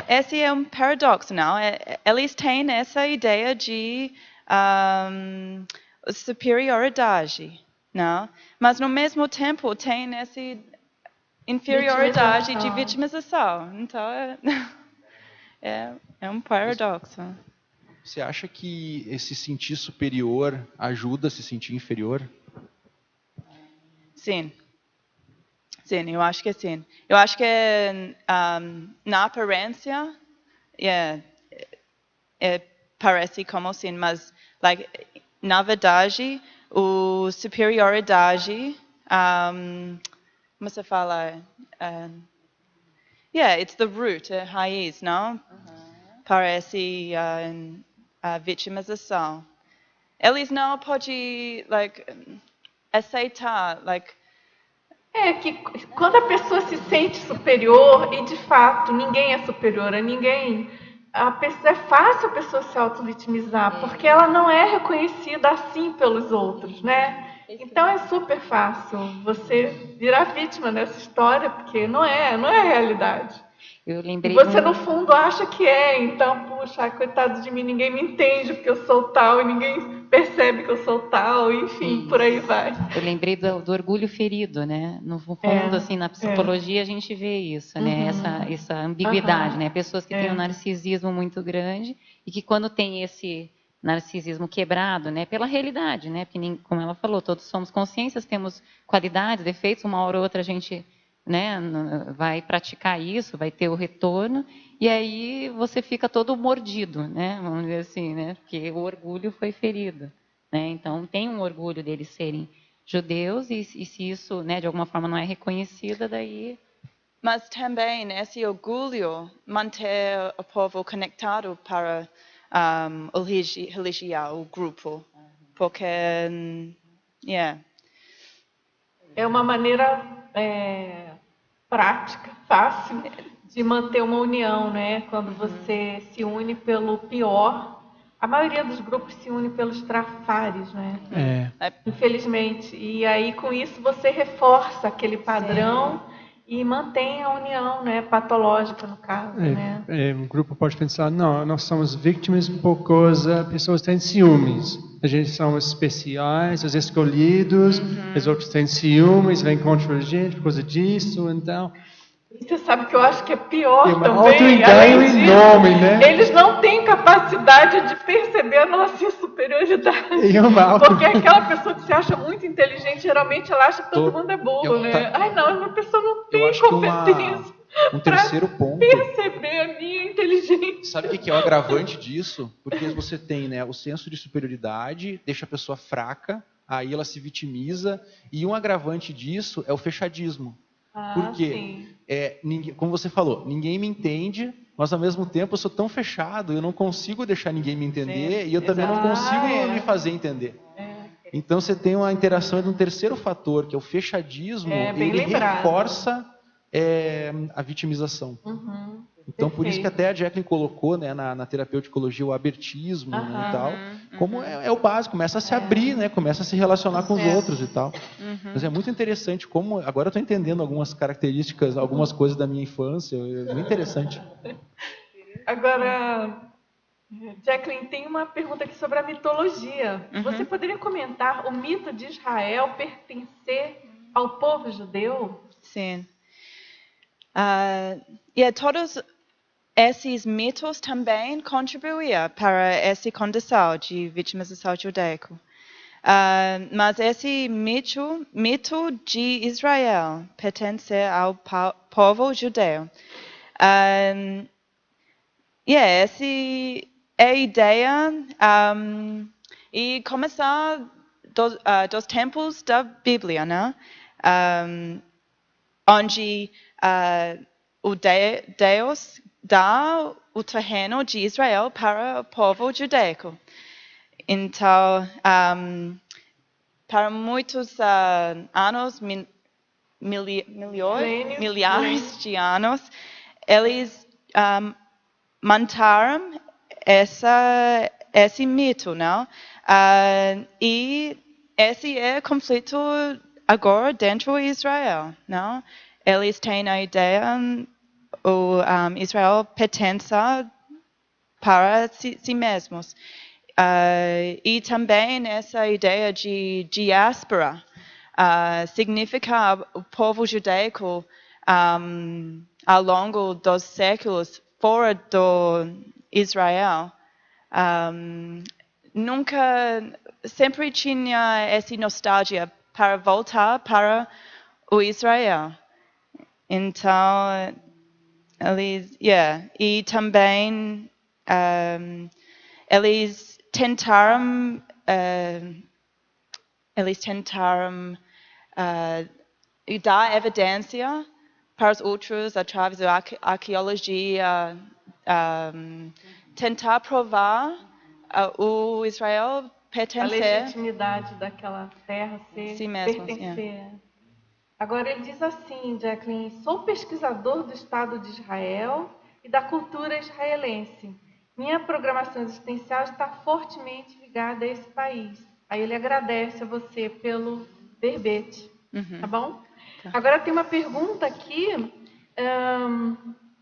esse é um paradoxo, não? Eles têm essa ideia de superioridade, não? Mas no mesmo tempo tem essa inferioridade de vitimização. Então é um paradoxo. Você acha que esse sentir superior ajuda a se sentir inferior? Sim. Sim, eu acho que sim. Eu acho que na aparência parece como sim, mas na verdade a superioridade, como se fala? It's the root, a raiz, não? Parece a vitimização. Eles não podem aceitar, que quando a pessoa se sente superior, e de fato ninguém é superior a ninguém, é fácil a pessoa se auto-vitimizar, porque ela não é reconhecida assim pelos outros, né? Então é super fácil você virar vítima nessa história, porque não é a realidade. Eu lembrei você, no fundo, acha que é. Então, puxa, coitado de mim, ninguém me entende porque eu sou tal, e ninguém percebe que eu sou tal, enfim, por aí vai. Eu lembrei do orgulho ferido, né? No fundo, assim, na psicologia a gente vê isso, né? Essa ambiguidade, né? Pessoas que têm um narcisismo muito grande e que quando tem esse narcisismo quebrado, né? Pela realidade, né? Porque, como ela falou, todos somos consciências, temos qualidades, defeitos, uma hora ou outra a gente... né, vai praticar isso, vai ter o retorno, e aí você fica todo mordido, né, vamos dizer assim, né, porque o orgulho foi ferido, né, então tem um orgulho deles serem judeus, e se isso, né, de alguma forma não é reconhecido, daí... Mas também esse orgulho manter o povo conectado para o religião, o grupo, porque, é uma maneira... prática, fácil, de manter uma união, né? Quando você se une pelo pior. A maioria dos grupos se une pelos trafares, né? Infelizmente. E aí, com isso, você reforça aquele padrão e mantém a união, né? Patológica, no caso, né? Um grupo pode pensar, não, nós somos vítimas por causa pessoas têm ciúmes. A gente somos especiais, os escolhidos, os outros têm ciúmes, vêm contra a gente por causa disso, então... E você sabe que eu acho que é pior também. Outro engano enorme, né? Eles não têm capacidade de perceber a nossa insuperioridade. Porque aquela pessoa que se acha muito inteligente, geralmente ela acha que todo mundo é burro, né? Ai, não, uma pessoa não tem competência um terceiro ponto perceber a minha inteligência. Sabe o que é o agravante disso? Porque você tem, né, o senso de superioridade, deixa a pessoa fraca, aí ela se vitimiza, e um agravante disso é o fechadismo. Porque, como você falou, ninguém me entende, mas ao mesmo tempo eu sou tão fechado, eu não consigo deixar ninguém me entender, e eu também não consigo me fazer entender. Então você tem uma interação de um terceiro fator, que é o fechadismo, ele reforça a vitimização. Então, por isso que até a Jacqueline colocou, né, na terapeuticologia o abertismo, né, e tal, como é o básico, começa a se abrir, né, começa a se relacionar com os outros e tal. Mas é muito interessante como, agora eu estou entendendo algumas características, algumas coisas da minha infância, é muito interessante. Agora, Jacqueline, tem uma pergunta aqui sobre a mitologia. Você poderia comentar o mito de Israel pertencer ao povo judeu? Sim. Todos esses mitos também contribuíam para essa condição de vitimização judaico. Mas esse mito de Israel pertence ao povo judeu. Essa é a ideia e começar dos tempos da Bíblia, né? Onde o Deus dá o terreno de Israel para o povo judaico. Então, para muitos anos, milhares de anos, eles mantiveram esse mito, não? E esse é o conflito agora dentro de Israel, não? Eles têm a ideia o Israel pertence para si mesmos. E também essa ideia de diáspora significa o povo judaico ao longo dos séculos fora do Israel. Sempre tinha essa nostalgia para voltar para o Israel. Então, eles, e também eles tentaram dar evidência para os outros através da arqueologia, tentar provar o Israel pertencer. A legitimidade daquela terra pertencer. Agora ele diz assim, Jacqueline, sou pesquisador do Estado de Israel e da cultura israelense. Minha programação existencial está fortemente ligada a esse país. Aí ele agradece a você pelo verbete, tá bom? Tá. Agora tem uma pergunta aqui,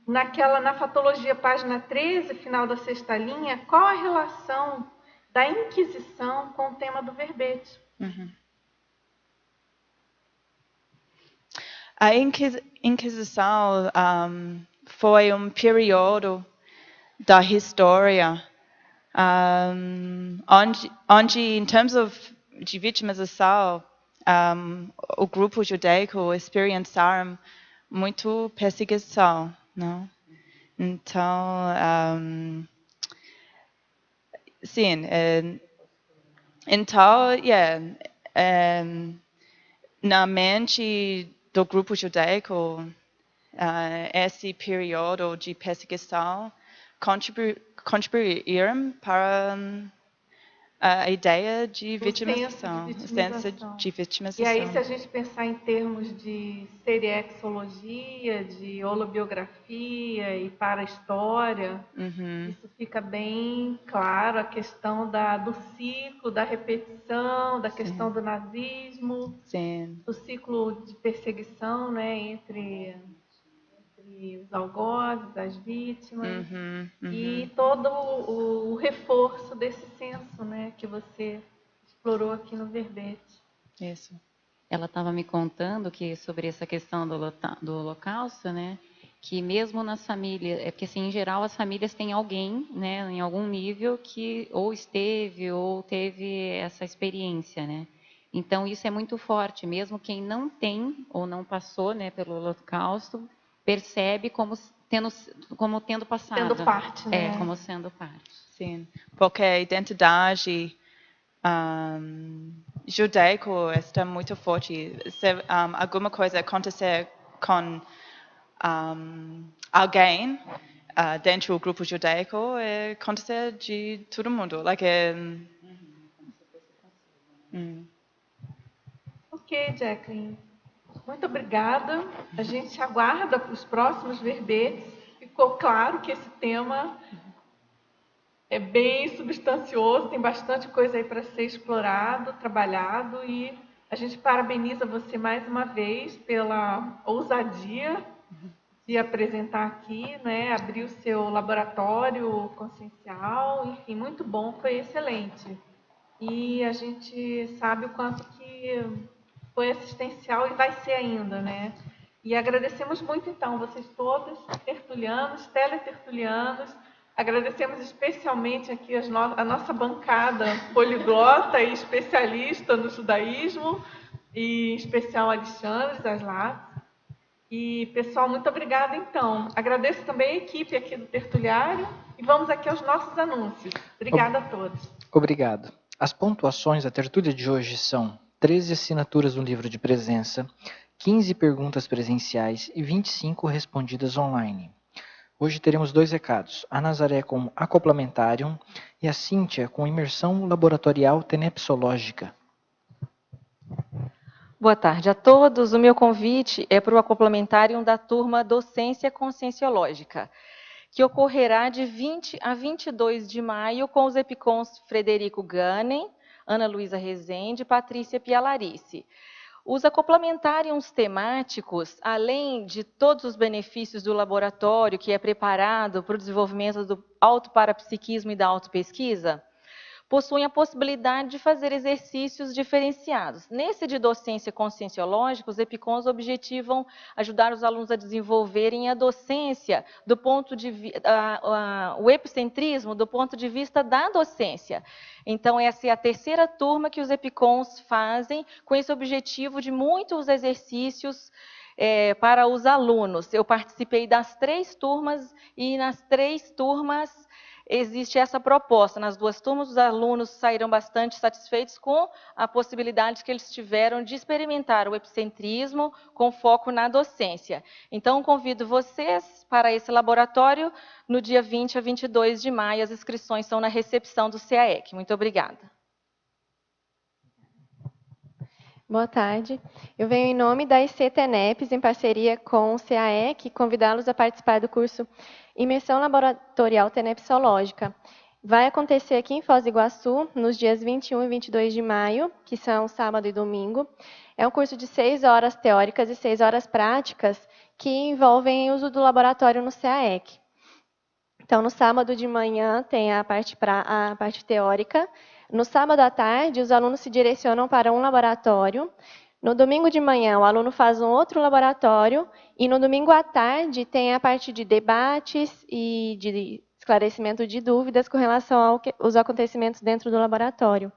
na Fatologia, página 13, final da 6ª linha, qual a relação da Inquisição com o tema do verbete? A Inquisição foi um período da história onde em termos de vitimização, o grupo judaico experienciaram muito perseguição, não? Então, sim, então, na mente do grupo judaico, esse período de perseguição contribuíram para a ideia de Do vitimização, senso de o senso vitimização. de vitimização. E aí, se a gente pensar em termos de seriexologia, de holobiografia e para-história, isso fica bem claro, a questão do ciclo, da repetição, da questão do nazismo, Sim. do ciclo de perseguição, né, entre os algozes, as vítimas, e todo o reforço desse senso, né, que você explorou aqui no verbete. Isso. Ela estava me contando que sobre essa questão do Holocausto, né, que mesmo nas famílias, é porque assim, em geral as famílias têm alguém, né, em algum nível que ou esteve ou teve essa experiência, né. Então isso é muito forte, mesmo quem não tem ou não passou, né, pelo Holocausto, percebe como tendo passado. Tendo parte, né? Como sendo parte. Sim, porque a identidade judaico está muito forte. Se alguma coisa acontecer com alguém dentro do grupo judaico, acontecer de todo mundo. Ok, Jacqueline. Muito obrigada. A gente aguarda os próximos verbetes. Ficou claro que esse tema é bem substancioso, tem bastante coisa aí para ser explorado, trabalhado, e a gente parabeniza você mais uma vez pela ousadia de apresentar aqui, né, abrir o seu laboratório consciencial, enfim, muito bom, foi excelente. E a gente sabe o quanto que foi assistencial e vai ser ainda, né? E agradecemos muito, então, vocês todos, tertulianos, teletertulianos. Agradecemos especialmente aqui a nossa bancada poliglota e especialista no judaísmo, e em especial Alexandre Zaslat. E, pessoal, muito obrigada, então. Agradeço também a equipe aqui do Tertuliário e vamos aqui aos nossos anúncios. Obrigada a todos. Obrigado. As pontuações da tertúlia de hoje são 13 assinaturas no livro de presença, 15 perguntas presenciais e 25 respondidas online. Hoje teremos 2 recados, a Nazaré com acoplamentarium e a Cíntia com imersão laboratorial tenepsológica. Boa tarde a todos. O meu convite é para o acoplamentarium da turma Docência Conscienciológica, que ocorrerá de 20 a 22 de maio com os epicons Frederico Ganem, Ana Luísa Rezende e Patrícia Pialarice. Os acoplamentários temáticos, além de todos os benefícios do laboratório, que é preparado para o desenvolvimento do autoparapsiquismo e da autopesquisa, possuem a possibilidade de fazer exercícios diferenciados. Nesse de docência conscienciológica, os epicons objetivam ajudar os alunos a desenvolverem a docência do ponto de o epicentrismo do ponto de vista da docência. Então, essa é a terceira turma que os epicons fazem com esse objetivo de muitos exercícios para os alunos. Eu participei das 3 turmas e nas 3 turmas existe essa proposta. Nas 2 turmas, os alunos saíram bastante satisfeitos com a possibilidade que eles tiveram de experimentar o epicentrismo com foco na docência. Então, convido vocês para esse laboratório no dia 20 a 22 de maio. As inscrições são na recepção do CAEC. Muito obrigada. Boa tarde. Eu venho em nome da ICTENEPS, em parceria com o CAEC, convidá-los a participar do curso Imersão Laboratorial Tenepsológica. Vai acontecer aqui em Foz do Iguaçu, nos dias 21 e 22 de maio, que são sábado e domingo. É um curso de 6 horas teóricas e 6 horas práticas, que envolvem o uso do laboratório no CAEC. Então, no sábado de manhã tem a parte teórica. No sábado à tarde, os alunos se direcionam para um laboratório. No domingo de manhã, o aluno faz um outro laboratório. E no domingo à tarde, tem a parte de debates e de esclarecimento de dúvidas com relação aos acontecimentos dentro do laboratório.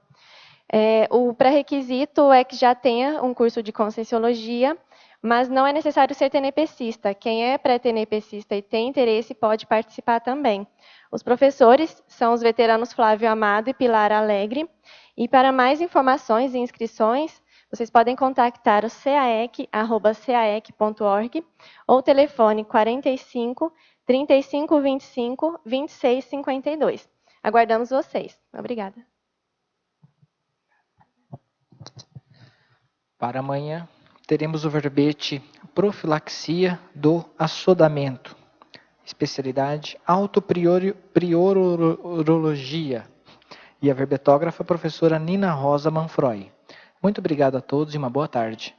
O pré-requisito é que já tenha um curso de Conscienciologia, mas não é necessário ser tenepecista. Quem é pré-tenepecista e tem interesse pode participar também. Os professores são os veteranos Flávio Amado e Pilar Alegre. E para mais informações e inscrições, vocês podem contactar o caec@caec.org ou o telefone 45 35 25 26 52. Aguardamos vocês. Obrigada. Para amanhã, teremos o verbete profilaxia do assodamento, especialidade autopriorologia, e a verbetógrafa professora Nina Rosa Manfroy. Muito obrigado a todos e uma boa tarde.